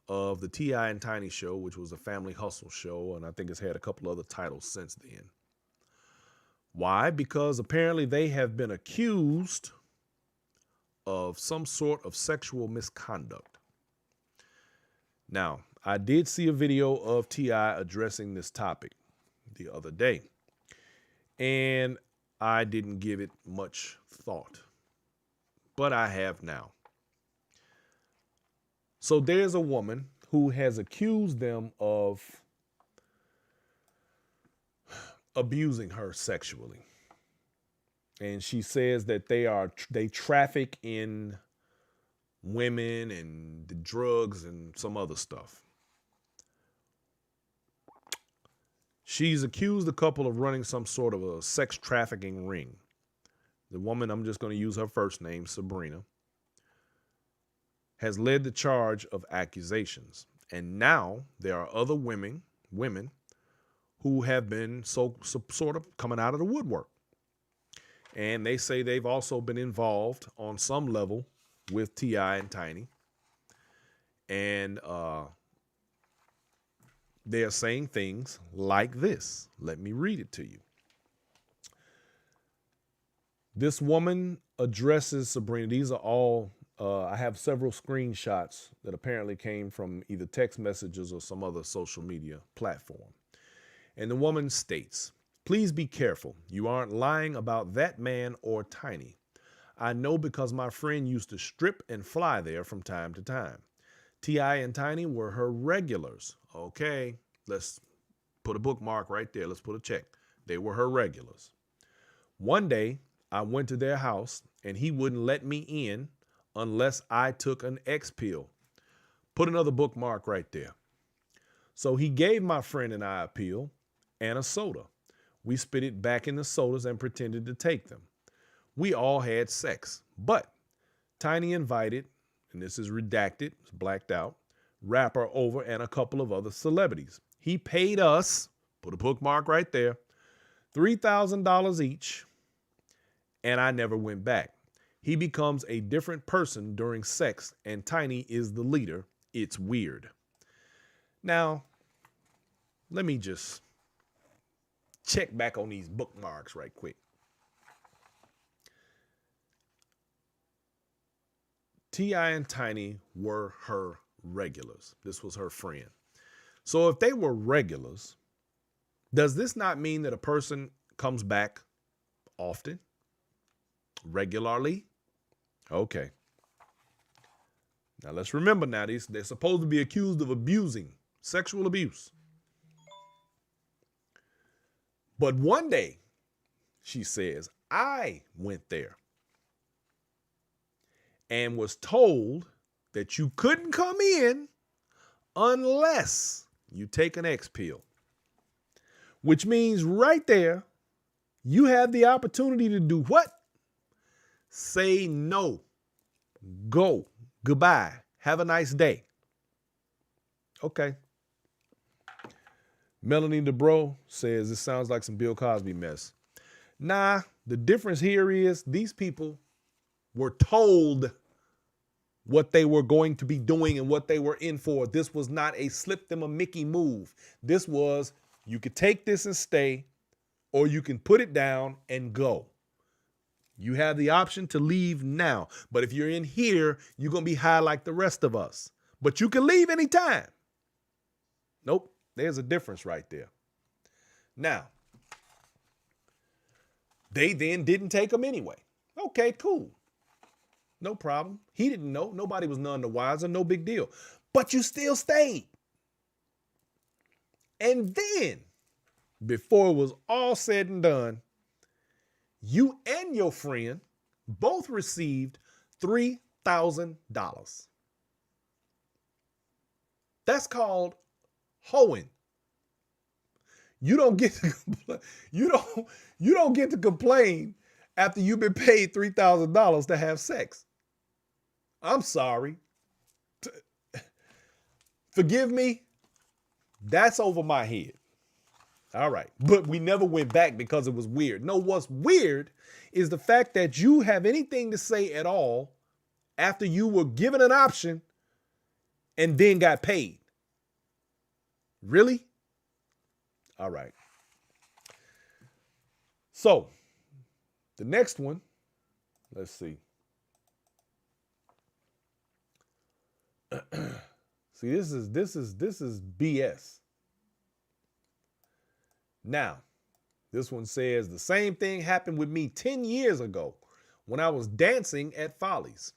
of the T.I. and Tiny show, which was a family hustle show, and I think it's had a couple other titles since then. Why? Because apparently they have been accused of some sort of sexual misconduct. Now, I did see a video of T.I. addressing this topic the other day, and I didn't give it much thought, but I have now. So there's a woman who has accused them of abusing her sexually. And she says that they traffic in women and the drugs and some other stuff. She's accused the couple of running some sort of a sex trafficking ring. The woman, I'm just going to use her first name, Sabrina, has led the charge of accusations. And now there are other women who have been sort of coming out of the woodwork. And they say they've also been involved on some level with T.I. and Tiny. And they are saying things like this. Let me read it to you. This woman addresses Sabrina. These are all, I have several screenshots that apparently came from either text messages or some other social media platform. And the woman states, "Please be careful. You aren't lying about that man or Tiny. I know because my friend used to strip and fly there from time to time. T.I. and Tiny were her regulars." Okay, let's put a bookmark right there. Let's put a check. They were her regulars. "One day, I went to their house and he wouldn't let me in unless I took an X pill. Put another bookmark right there. So he gave my friend and I a pill and a soda. We spit it back in the sodas and pretended to take them. We all had sex, but Tiny invited, and this is redacted, it's blacked out, Rapper over and a couple of other celebrities. He paid us, put a bookmark right there, $3,000 each, and I never went back. He becomes a different person during sex, and Tiny is the leader. It's weird. Now, let me just check back on these bookmarks right quick. T.I. and Tiny were her regulars. This was her friend. So if they were regulars, does this not mean that a person comes back often? Regularly? Okay. Now let's remember now, they're supposed to be accused of abusing, sexual abuse. But one day, she says, I went there and was told that you couldn't come in unless you take an X pill. Which means right there, you have the opportunity to do what? Say no. Go. Goodbye. Have a nice day. Okay. Melanie DeBro says this sounds like some Bill Cosby mess. Nah, the difference here is these people were told what they were going to be doing and what they were in for. This was not a slip them a Mickey move. This was, you could take this and stay, or you can put it down and go. You have the option to leave now. But if you're in here, you're going to be high like the rest of us. But you can leave anytime. Nope. There's a difference right there. Now, they then didn't take them anyway. Okay, cool. No problem. He didn't know. Nobody was none the wiser. No big deal. But you still stayed. And then, before it was all said and done, you and your friend both received $3,000. That's called hoeing. You don't get to you don't get to complain after you've been paid $3,000 to have sex. I'm sorry. Forgive me. That's over my head. All right. But we never went back because it was weird. No, what's weird is the fact that you have anything to say at all after you were given an option and then got paid. Really? All right. So the next one, let's see. See, this is BS. Now, this one says the same thing happened with me 10 years ago when I was dancing at Follies.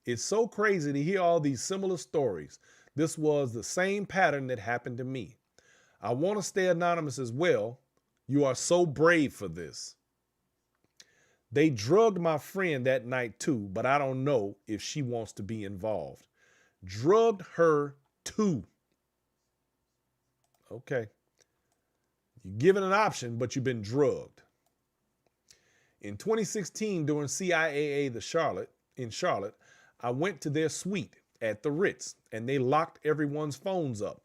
It's so crazy to hear all these similar stories. This was the same pattern that happened to me. I want to stay anonymous as well. You are so brave for this. They drugged my friend that night too, but I don't know if she wants to be involved. Drugged her too. Okay. You're given an option, but you've been drugged. In 2016, during CIAA in Charlotte, I went to their suite at the Ritz, and they locked everyone's phones up.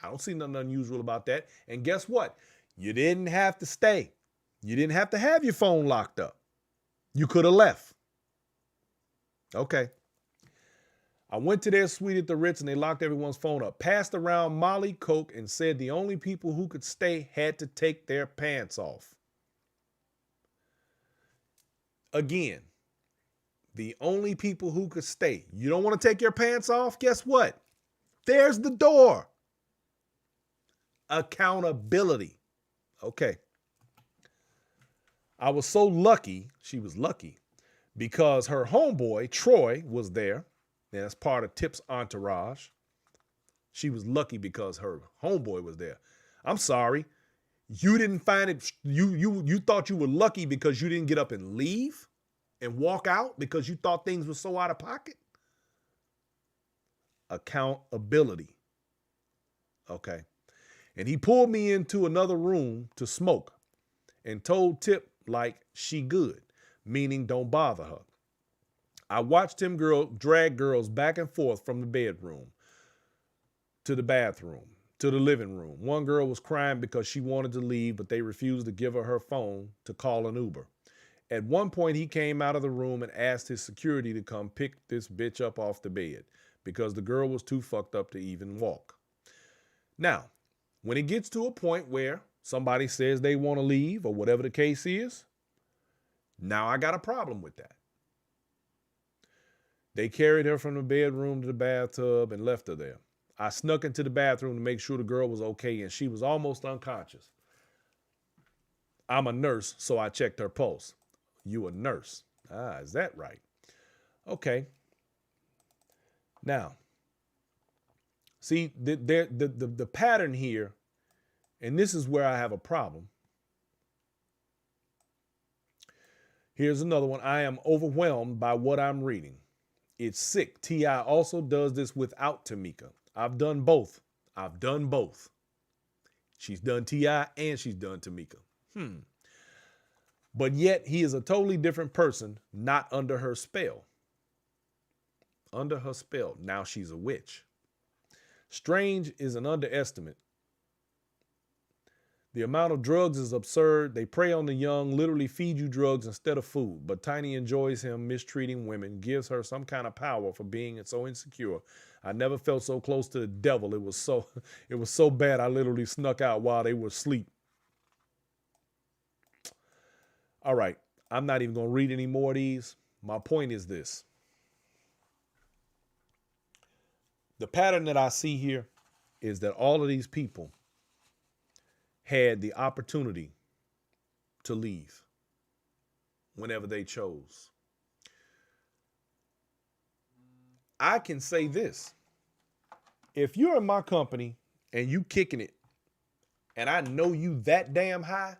I don't see nothing unusual about that. And guess what? You didn't have to stay. You didn't have to have your phone locked up. You could have left. Okay. I went to their suite at the Ritz and they locked everyone's phone up, passed around Molly, Coke, and said the only people who could stay had to take their pants off. Again, the only people who could stay. You don't want to take your pants off? Guess what? There's the door. Accountability. Okay. I was so lucky, she was lucky, because her homeboy, Troy, was there. And that's part of Tip's entourage. She was lucky because her homeboy was there. I'm sorry. You didn't find it, you thought you were lucky because you didn't get up and leave and walk out because you thought things were so out of pocket? Accountability. Okay. And he pulled me into another room to smoke and told Tip like she good, meaning don't bother her. I watched him drag girls back and forth from the bedroom to the bathroom to the living room. One girl was crying because she wanted to leave, but they refused to give her her phone to call an Uber. At one point, he came out of the room and asked his security to come pick this bitch up off the bed because the girl was too fucked up to even walk. Now, when it gets to a point where somebody says they want to leave or whatever the case is, now I got a problem with that. They carried her from the bedroom to the bathtub and left her there. I snuck into the bathroom to make sure the girl was okay, and she was almost unconscious. I'm a nurse, so I checked her pulse. You a nurse? Ah, is that right? Okay. Now, see, the pattern here, and this is where I have a problem. Here's another one. I am overwhelmed by what I'm reading. It's sick. T.I. also does this without Tamika. I've done both. She's done T.I. and she's done Tamika. But yet he is a totally different person, not under her spell. Under her spell. Now she's a witch. Strange is an underestimate. The amount of drugs is absurd. They prey on the young, literally feed you drugs instead of food. But Tiny enjoys him mistreating women, gives her some kind of power for being so insecure. I never felt so close to the devil. It was so bad I literally snuck out while they were asleep. All right, I'm not even going to read any more of these. My point is this. The pattern that I see here is that all of these people had the opportunity to leave whenever they chose. I can say this. If you're in my company and you kicking it and I know you that damn high,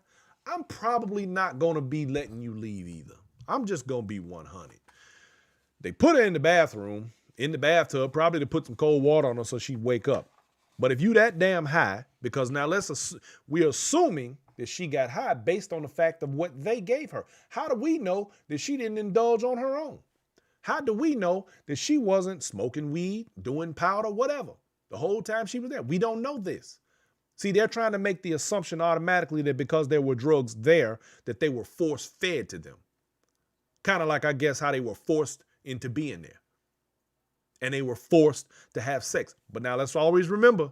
I'm probably not going to be letting you leave either. I'm just going to be 100. They put her in the bathroom, in the bathtub, probably to put some cold water on her so she'd wake up. But if you that damn high, because now we're assuming that she got high based on the fact of what they gave her. How do we know that she didn't indulge on her own? How do we know that she wasn't smoking weed, doing powder, whatever, the whole time she was there? We don't know this. See, they're trying to make the assumption automatically that because there were drugs there, that they were force fed to them. Kind of like, I guess, how they were forced into being there. And they were forced to have sex. But now let's always remember,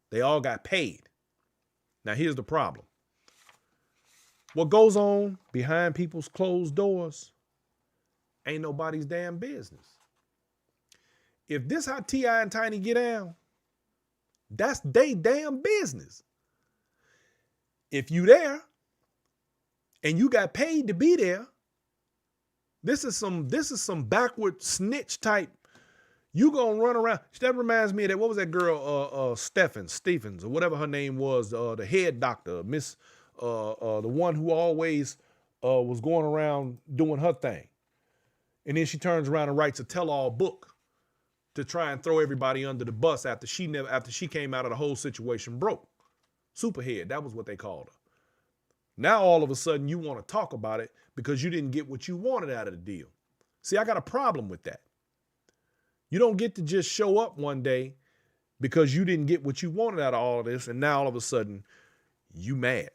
they all got paid. Now here's the problem. What goes on behind people's closed doors ain't nobody's damn business. If this how T.I. and Tiny get down, that's they damn business. If you there and you got paid to be there, this is some backward snitch type. You gonna run around. That reminds me of that. What was that girl? Stephens or whatever her name was. The head doctor, Miss, the one who always was going around doing her thing, and then she turns around and writes a tell-all book to try and throw everybody under the bus after she came out of the whole situation broke. Superhead, that was what they called her. Now all of a sudden you want to talk about it because you didn't get what you wanted out of the deal. See, I got a problem with that. You don't get to just show up one day because you didn't get what you wanted out of all of this, and now all of a sudden you mad.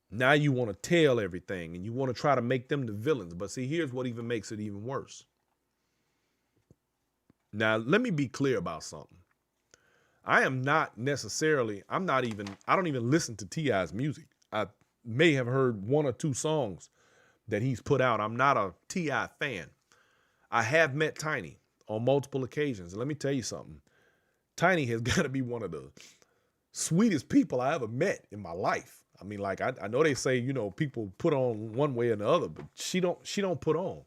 Now you want to tell everything and you want to try to make them the villains. But see, here's what even makes it even worse. Now, let me be clear about something. I don't even listen to T.I.'s music. I may have heard one or two songs that he's put out. I'm not a T.I. fan. I have met Tiny on multiple occasions. And let me tell you something. Tiny has got to be one of the sweetest people I ever met in my life. I mean, like, I know they say, people put on one way or the other, but she don't put on.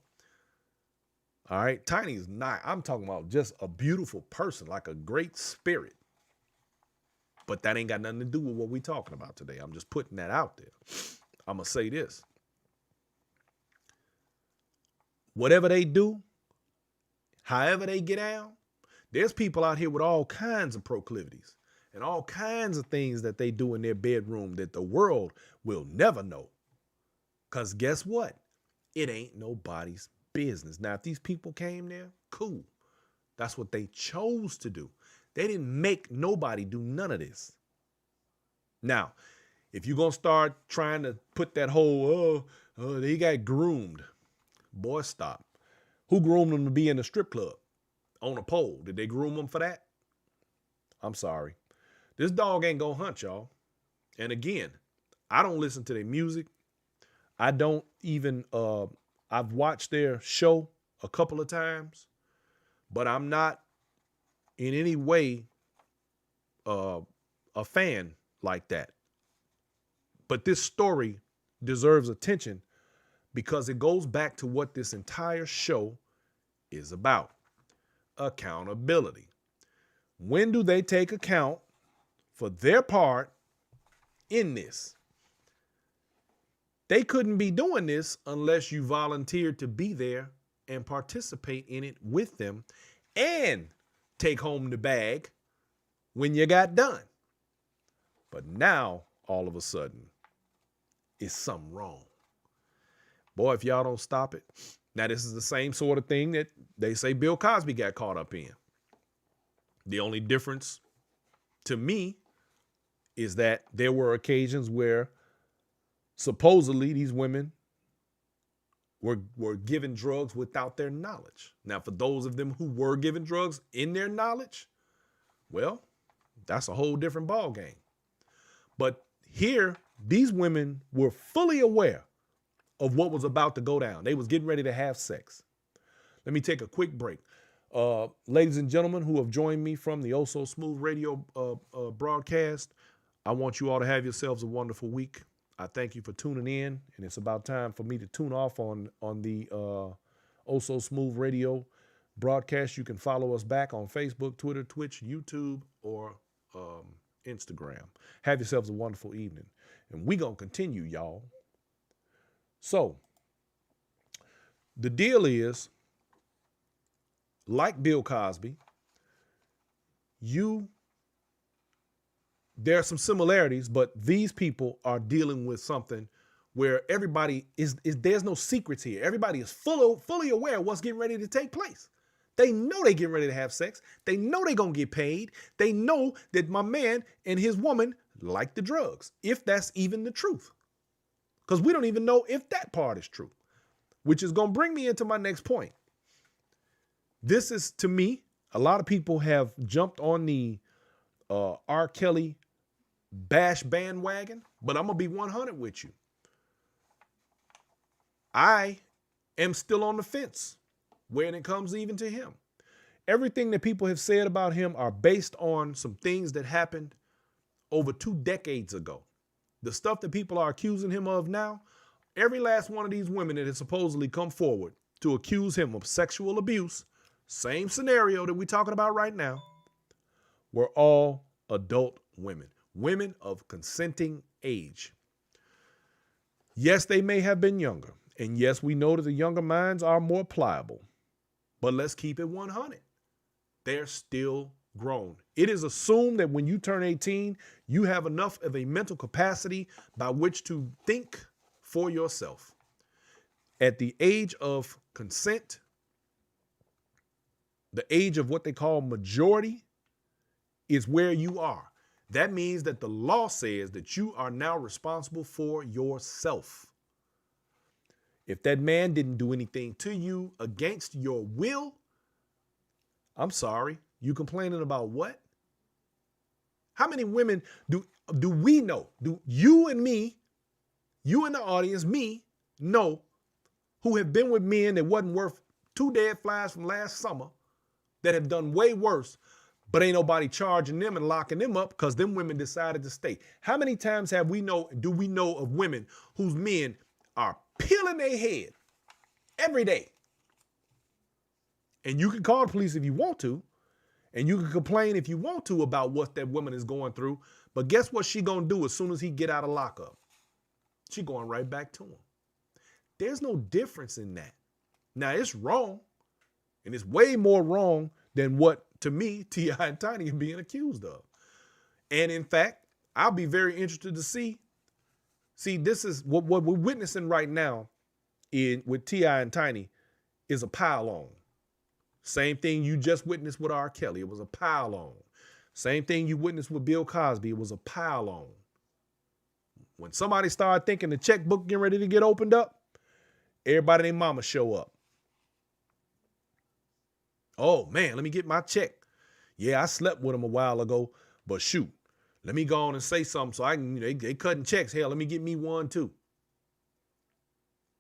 All right. Tiny is not, I'm talking about just a beautiful person, like a great spirit. But that ain't got nothing to do with what we talking about today. I'm just putting that out there. I'm going to say this. Whatever they do, however they get down, there's people out here with all kinds of proclivities and all kinds of things that they do in their bedroom that the world will never know. Because guess what? It ain't nobody's business. Now, if these people came there, cool. That's what they chose to do. They didn't make nobody do none of this. Now, if you're going to start trying to put that whole, they got groomed. Boy, stop. Who groomed them to be in the strip club? On a pole. Did they groom them for that? I'm sorry. This dog ain't gonna hunt, y'all. And again, I don't listen to their music. I don't even, I've watched their show a couple of times, but I'm not in any way a fan like that. But this story deserves attention because it goes back to what this entire show is about. Accountability. When do they take account for their part in this? They couldn't be doing this unless you volunteered to be there and participate in it with them and take home the bag when you got done. But now, all of a sudden, it's something wrong. Boy, if y'all don't stop it. Now, this is the same sort of thing that they say Bill Cosby got caught up in. The only difference to me is that there were occasions where supposedly these women were given drugs without their knowledge. Now, for those of them who were given drugs in their knowledge, well, that's a whole different ball game. But here, these women were fully aware of what was about to go down. They was getting ready to have sex. Let me take a quick break. Ladies and gentlemen who have joined me from the Oh So Smooth radio broadcast, I want you all to have yourselves a wonderful week. I thank you for tuning in, and it's about time for me to tune off on the Oh So Smooth radio broadcast. You can follow us back on Facebook, Twitter, Twitch, YouTube, or Instagram. Have yourselves a wonderful evening. And we gonna continue, y'all. So, the deal is, like Bill Cosby, there are some similarities, but these people are dealing with something where everybody there's no secrets here. Everybody is fully aware of what's getting ready to take place. They know they getting ready to have sex. They know they gonna get paid. They know that my man and his woman like the drugs, if that's even the truth. Because we don't even know if that part is true, which is going to bring me into my next point. This is, to me, a lot of people have jumped on the R. Kelly bash bandwagon, but I'm going to be 100 with you. I am still on the fence when it comes even to him. Everything that people have said about him are based on some things that happened over 2 decades ago. The stuff that people are accusing him of now, every last one of these women that has supposedly come forward to accuse him of sexual abuse, same scenario that we're talking about right now, were all adult women, women of consenting age. Yes, they may have been younger. And yes, we know that the younger minds are more pliable. But let's keep it 100. They're still grown. It is assumed that when you turn 18, you have enough of a mental capacity by which to think for yourself. At the age of consent, the age of what they call majority, is where you are. That means that the law says that you are now responsible for yourself. If that man didn't do anything to you against your will, I'm sorry. You complaining about what? How many women do we know? Do you and me, you in the audience, me, know who have been with men that wasn't worth 2 dead flies from last summer that have done way worse, but ain't nobody charging them and locking them up because them women decided to stay? How many times do we know of women whose men are peeling their head every day? And you can call the police if you want to, And you can complain if you want to about what that woman is going through. But guess what she going to do as soon as he get out of lockup? She going right back to him. There's no difference in that. Now, it's wrong. And it's way more wrong than what, to me, T.I. and Tiny are being accused of. And in fact, I'll be very interested to see. See, this is what we're witnessing right now with T.I. and Tiny is a pile-on. Same thing you just witnessed with R. Kelly. It was a pile-on. Same thing you witnessed with Bill Cosby. It was a pile-on. When somebody started thinking the checkbook getting ready to get opened up, everybody and their mama show up. Oh, man, let me get my check. Yeah, I slept with him a while ago, but shoot, let me go on and say something so I can, they cutting checks. Hell, let me get me one too.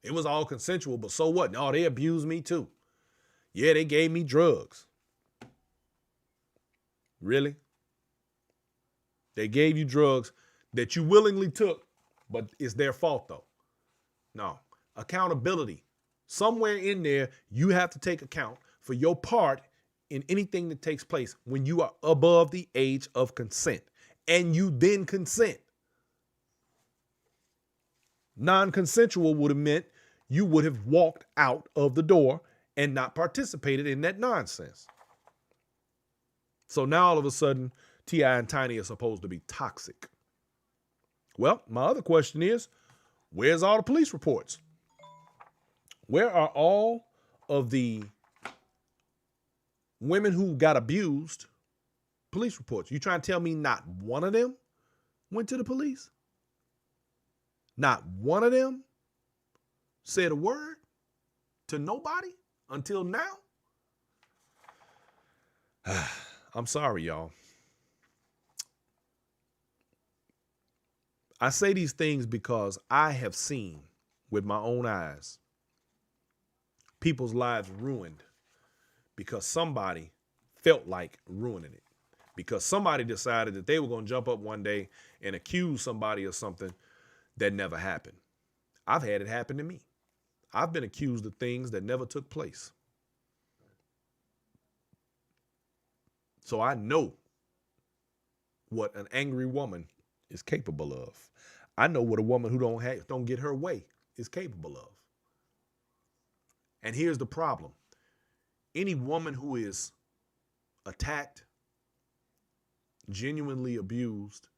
It was all consensual, but so what? No, they abused me too. Yeah, they gave me drugs. Really? They gave you drugs that you willingly took, but it's their fault though. No, accountability. Somewhere in there, you have to take account for your part in anything that takes place when you are above the age of consent and you then consent. Non-consensual would have meant you would have walked out of the door and not participated in that nonsense. So now all of a sudden, T.I. and Tiny are supposed to be toxic. Well, my other question is, where's all the police reports? Where are all of the women who got abused police reports? You trying to tell me not one of them went to the police? Not one of them said a word to nobody until now? I'm sorry, y'all. I say these things because I have seen with my own eyes people's lives ruined because somebody felt like ruining it. Because somebody decided that they were going to jump up one day and accuse somebody of something that never happened. I've had it happen to me. I've been accused of things that never took place. So I know what an angry woman is capable of. I know what a woman who don't get her way is capable of. And here's the problem. Any woman who is attacked, genuinely abused,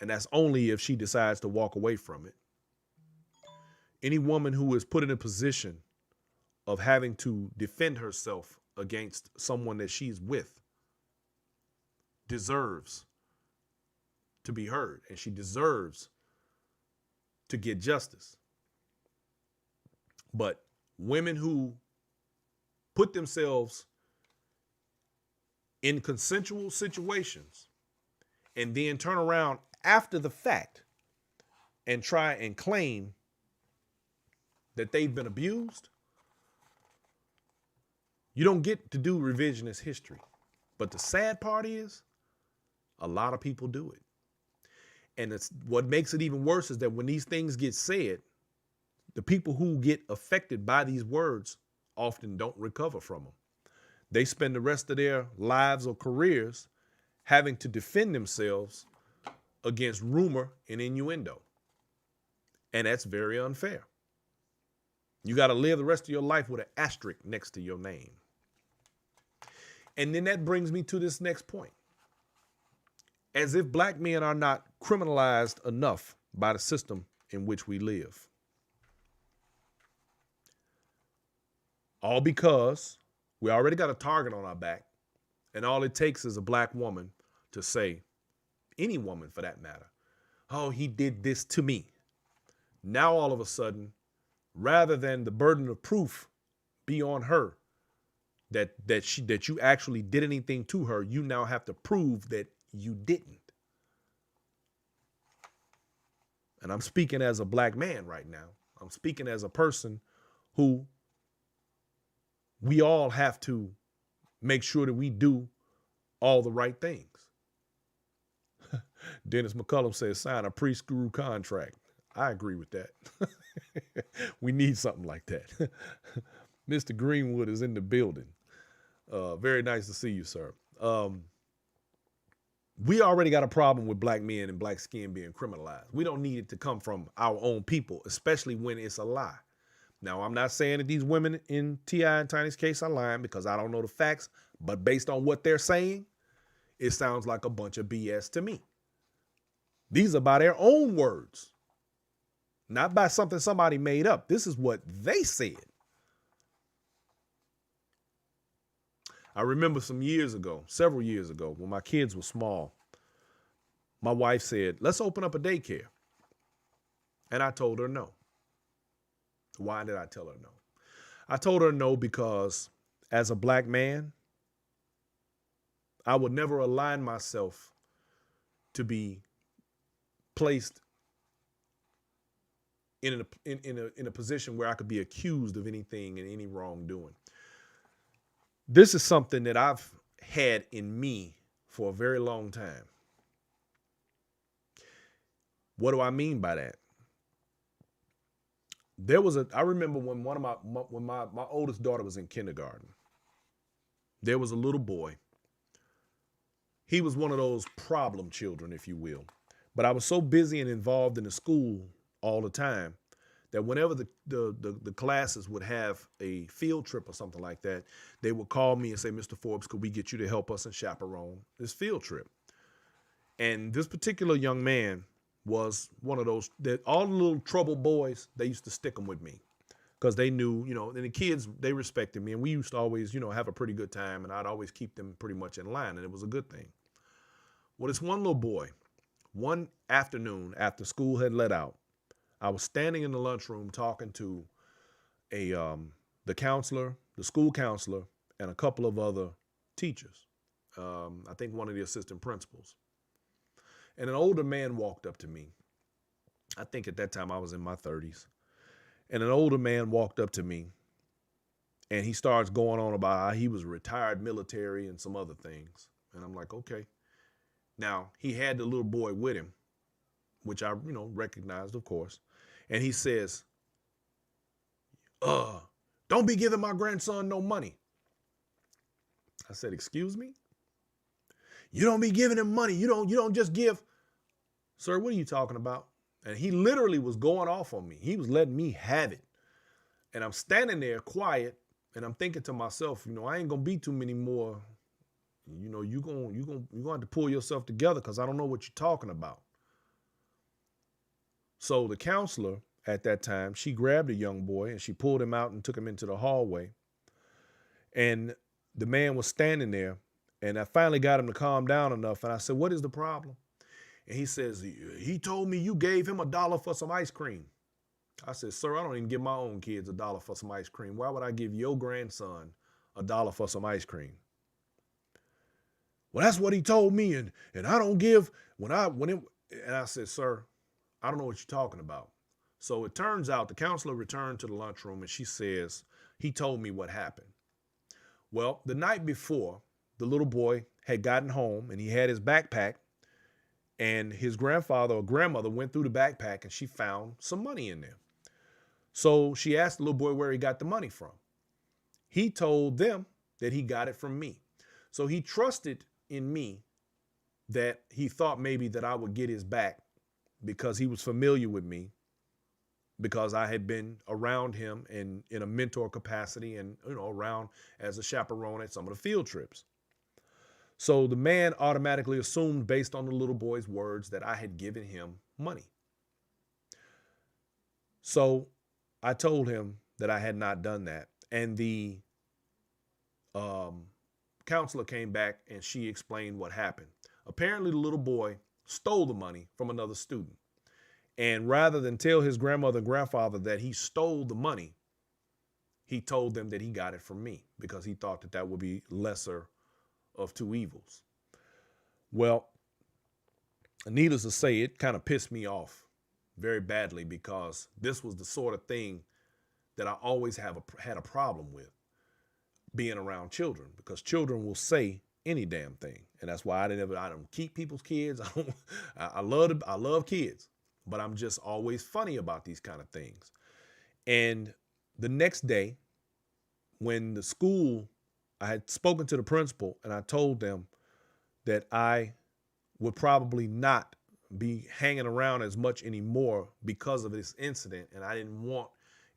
and that's only if she decides to walk away from it. Any woman who is put in a position of having to defend herself against someone that she's with deserves to be heard, and she deserves to get justice. But women who put themselves in consensual situations and then turn around after the fact and try and claim that they've been abused, you don't get to do revisionist history. But the sad part is a lot of people do it. And it's what makes it even worse is that when these things get said, the people who get affected by these words often don't recover from them. They spend the rest of their lives or careers having to defend themselves against rumor and innuendo. And that's very unfair. You got to live the rest of your life with an asterisk next to your name. And then that brings me to this next point. As if black men are not criminalized enough by the system in which we live. All because we already got a target on our back, and all it takes is a black woman to say, any woman for that matter, oh, he did this to me. Now all of a sudden, rather than the burden of proof be on her that you actually did anything to her, you now have to prove that you didn't. And I'm speaking as a black man right now. I'm speaking as a person who we all have to make sure that we do all the right things. Dennis McCullum says, sign a pre-screw contract. I agree with that. We need something like that. Mr. Greenwood is in the building. Very nice to see you, sir. We already got a problem with black men and black skin being criminalized. We don't need it to come from our own people, especially when it's a lie. Now, I'm not saying that these women in T.I. and Tiny's case are lying because I don't know the facts, but based on what they're saying, it sounds like a bunch of BS to me. These are by their own words, not by something somebody made up. This is what they said. I remember several years ago, when my kids were small, my wife said, let's open up a daycare. And I told her no. Why did I tell her no? I told her no because as a black man, I would never align myself to be placed in a position where I could be accused of anything and any wrongdoing. This is something that I've had in me for a very long time. What do I mean by that? I remember when my oldest daughter was in kindergarten, there was a little boy. He was one of those problem children, if you will. But I was so busy and involved in the school all the time that whenever the classes would have a field trip or something like that, they would call me and say, Mr. Forbes, could we get you to help us and chaperone this field trip? And this particular young man was one of those that all the little trouble boys, they used to stick them with me because they knew, and the kids, they respected me. And we used to always, have a pretty good time, and I'd always keep them pretty much in line. And it was a good thing. Well, this one little boy, one afternoon after school had let out, I was standing in the lunchroom talking to the counselor, the school counselor, and a couple of other teachers. I think one of the assistant principals. And an older man walked up to me. I think at that time I was in my 30s. And an older man walked up to me, and he starts going on about how he was retired military and some other things. And I'm like, okay. Now, he had the little boy with him, which I, recognized, of course. And he says, don't be giving my grandson no money. I said, excuse me? You don't be giving him money. You don't just give. Sir, what are you talking about? And he literally was going off on me. He was letting me have it. And I'm standing there quiet, and I'm thinking to myself, I ain't gonna be too many more. You're gonna have to pull yourself together because I don't know what you're talking about. So the counselor at that time, she grabbed a young boy and she pulled him out and took him into the hallway. And the man was standing there, and I finally got him to calm down enough. And I said, what is the problem? And he says, he told me you gave him $1 for some ice cream. I said, sir, I don't even give my own kids $1 for some ice cream. Why would I give your grandson $1 for some ice cream? Well, that's what he told me, and I don't give and I said, sir, I don't know what you're talking about. So it turns out the counselor returned to the lunchroom, and she says, he told me what happened. Well, the night before, the little boy had gotten home, and he had his backpack, and his grandfather or grandmother went through the backpack, and she found some money in there. So she asked the little boy where he got the money from. He told them that he got it from me. So he trusted in me that he thought maybe that I would get his back because he was familiar with me, because I had been around him in a mentor capacity and, around as a chaperone at some of the field trips. So the man automatically assumed, based on the little boy's words, that I had given him money. So I told him that I had not done that. And the counselor came back and she explained what happened. Apparently, the little boy stole the money from another student. And rather than tell his grandmother and grandfather that he stole the money, he told them that he got it from me because he thought that that would be lesser of two evils. Well, needless to say, it kind of pissed me off very badly because this was the sort of thing that I always had a problem with, being around children, because children will say any damn thing. And that's why I don't keep people's kids. I love kids, but I'm just always funny about these kind of things. And the next day, when the school I had spoken to the principal and I told them that I would probably not be hanging around as much anymore because of this incident. And I didn't want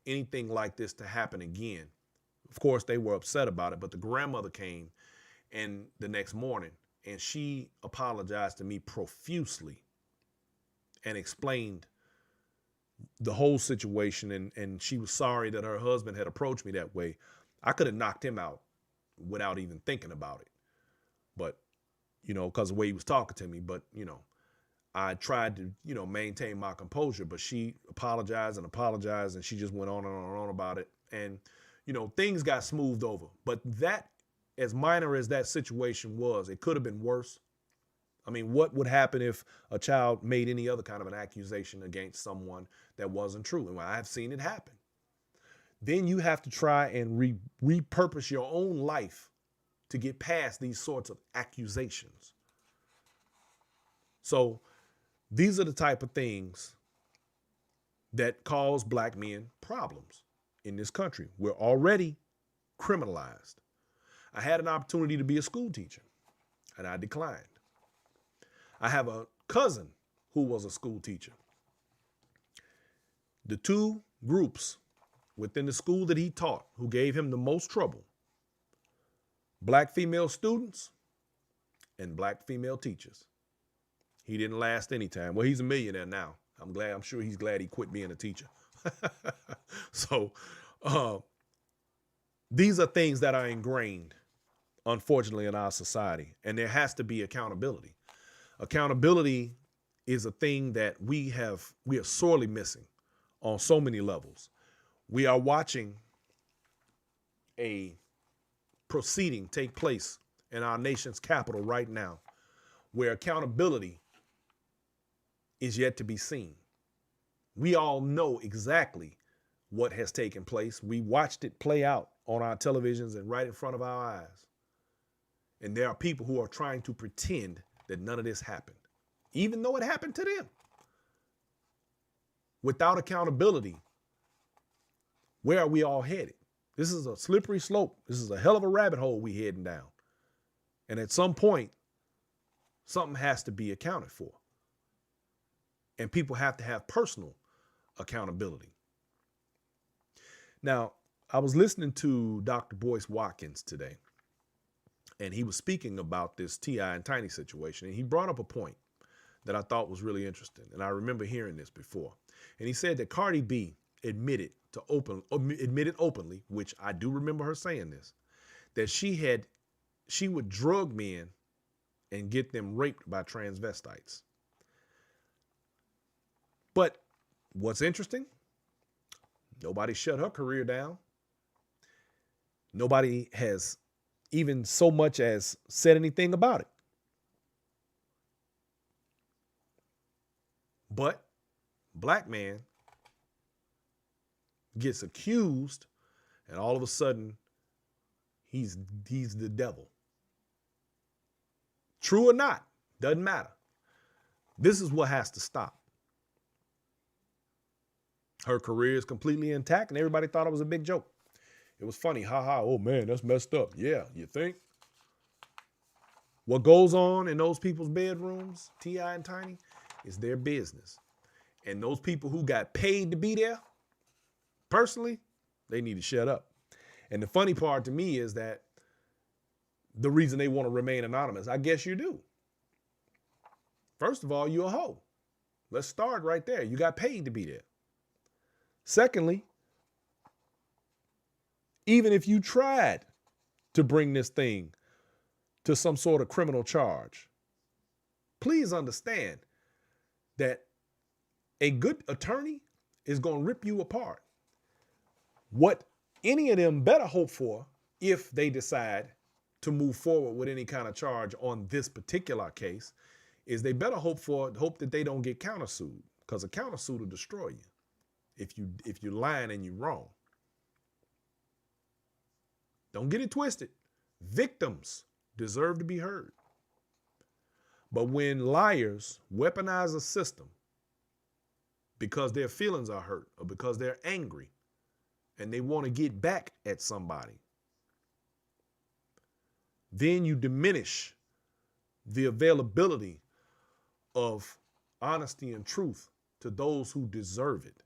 anything like this to happen again. Of course, they were upset about it, but the grandmother came and the next morning and she apologized to me profusely and explained the whole situation. And she was sorry that her husband had approached me that way. I could have knocked him out without even thinking about it. But, because of the way he was talking to me, but, I tried to, maintain my composure, but she apologized and she just went on and on and on about it. And, things got smoothed over. But that, as minor as that situation was, it could have been worse. I mean, what would happen if a child made any other kind of an accusation against someone that wasn't true? And I've seen it happen. Then you have to try and repurpose your own life to get past these sorts of accusations. So these are the type of things that cause black men problems in this country. We're already criminalized. I had an opportunity to be a school teacher, and I declined. I have a cousin who was a school teacher. The two groups within the school that he taught who gave him the most trouble: black female students and black female teachers. He didn't last any time. Well, he's a millionaire now. I'm sure he's glad he quit being a teacher. So these are things that are ingrained, unfortunately, in our society. And there has to be accountability. Accountability is a thing that we are sorely missing on so many levels. We are watching a proceeding take place in our nation's capital right now where accountability is yet to be seen. We all know exactly what has taken place. We watched it play out on our televisions and right in front of our eyes. And there are people who are trying to pretend that none of this happened, even though it happened to them. Without accountability, where are we all headed? This is a slippery slope. This is a hell of a rabbit hole we heading down. And at some point, something has to be accounted for. And people have to have personal accountability. Now, I was listening to Dr. Boyce Watkins today, and he was speaking about this T.I. and Tiny situation, and he brought up a point that I thought was really interesting, and I remember hearing this before. And he said that Cardi B admitted openly, which I do remember her saying this, that she would drug men and get them raped by transvestites. But what's interesting, nobody shut her career down. Nobody has even so much as said anything about it. But black man gets accused, and all of a sudden, he's the devil. True or not, doesn't matter. This is what has to stop. Her career is completely intact, and everybody thought it was a big joke. It was funny. Ha ha. Oh man, that's messed up. Yeah, you think? What goes on in those people's bedrooms, T.I. and Tiny, is their business. And those people who got paid to be there, personally, they need to shut up. And the funny part to me is that the reason they want to remain anonymous, I guess you do. First of all, you're a hoe. Let's start right there. You got paid to be there. Secondly, even if you tried to bring this thing to some sort of criminal charge, please understand that a good attorney is going to rip you apart. What any of them better hope for, if they decide to move forward with any kind of charge on this particular case, is they better hope that they don't get countersued, because a countersuit will destroy you if you're lying and you're wrong. Don't get it twisted. Victims deserve to be heard. But when liars weaponize a system because their feelings are hurt or because they're angry and they want to get back at somebody, then you diminish the availability of honesty and truth to those who deserve it.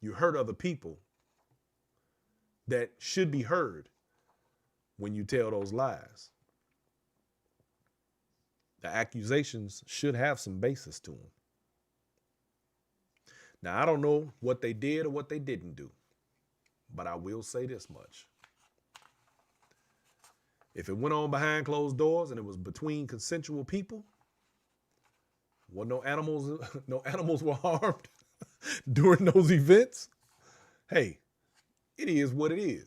You hurt other people that should be heard when you tell those lies. The accusations should have some basis to them. Now, I don't know what they did or what they didn't do, but I will say this much. If it went on behind closed doors and it was between consensual people, well, no animals were harmed during those events. Hey, it is what it is.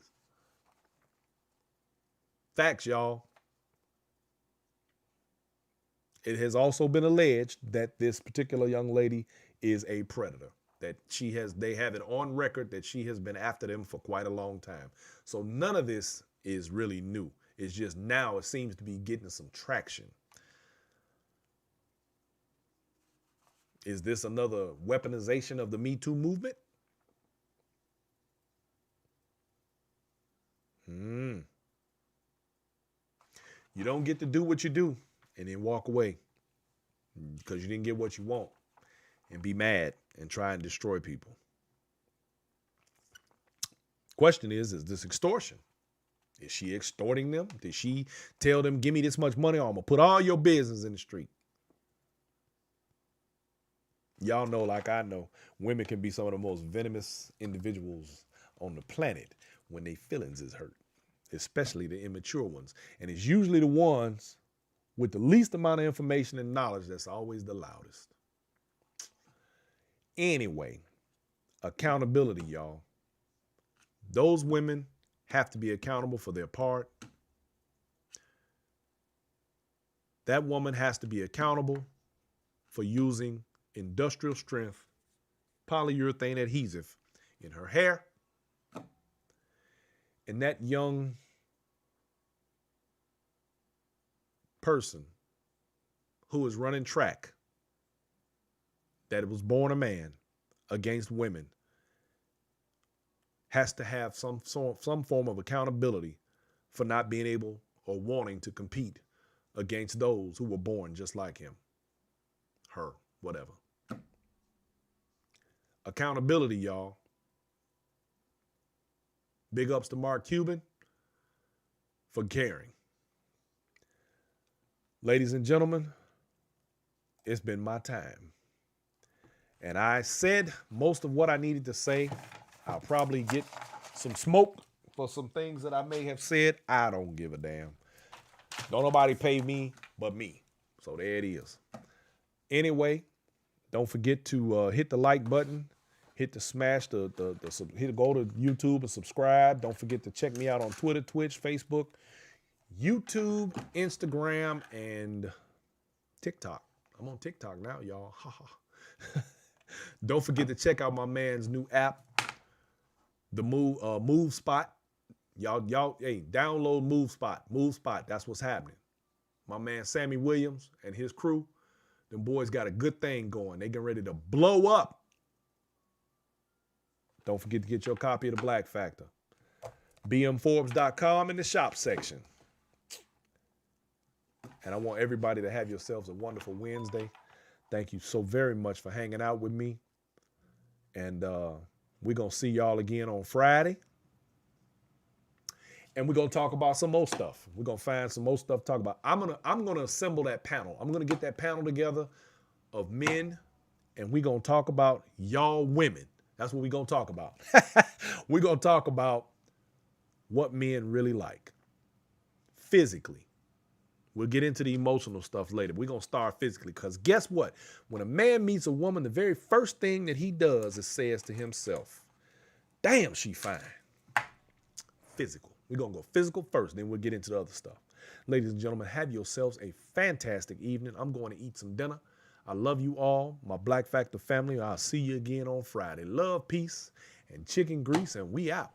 Facts, y'all. It has also been alleged that this particular young lady is a predator, that they have it on record that she has been after them for quite a long time. So none of this is really new. It's just now it seems to be getting some traction. Is this another weaponization of the Me Too movement? You don't get to do what you do and then walk away because you didn't get what you want and be mad and try and destroy people. Question is this extortion? Is she extorting them? Did she tell them, give me this much money or I'm going to put all your business in the street? Y'all know, like I know, women can be some of the most venomous individuals on the planet when their feelings is hurt, especially the immature ones. And it's usually the ones with the least amount of information and knowledge that's always the loudest. Anyway, accountability, y'all. Those women have to be accountable for their part. That woman has to be accountable for using industrial strength polyurethane adhesive in her hair. And that young person who is running track, that was born a man against women, has to have some form of accountability for not being able or wanting to compete against those who were born just like him, her, whatever. Accountability, y'all. Big ups to Mark Cuban for caring. Ladies and gentlemen, it's been my time. And I said most of what I needed to say. I'll probably get some smoke for some things that I may have said. I don't give a damn. Don't nobody pay me but me. So there it is. Anyway, don't forget to hit the like button. Hit the smash, go to YouTube and subscribe. Don't forget to check me out on Twitter, Twitch, Facebook, YouTube, Instagram, and TikTok. I'm on TikTok now, y'all. Don't forget to check out my man's new app, the Move Spot. Y'all, hey, download Move Spot. Move Spot, that's what's happening. My man Sammy Williams and his crew, them boys got a good thing going. They getting ready to blow up. Don't forget to get your copy of The Black Factor. bmforbes.com in the shop section. And I want everybody to have yourselves a wonderful Wednesday. Thank you so very much for hanging out with me. And we're going to see y'all again on Friday. And we're going to talk about some more stuff. We're going to find some more stuff to talk about. I'm going to assemble that panel. I'm going to get that panel together of men. And we're going to talk about y'all women. That's what we're going to talk about. We're going to talk about what men really like physically. We'll get into the emotional stuff later. We're going to start physically because guess what? When a man meets a woman, the very first thing that he does is says to himself, damn, she fine. Physical. We're going to go physical first, then we'll get into the other stuff. Ladies and gentlemen, have yourselves a fantastic evening. I'm going to eat some dinner. I love you all, my Black Factor family. I'll see you again on Friday. Love, peace, and chicken grease, and we out.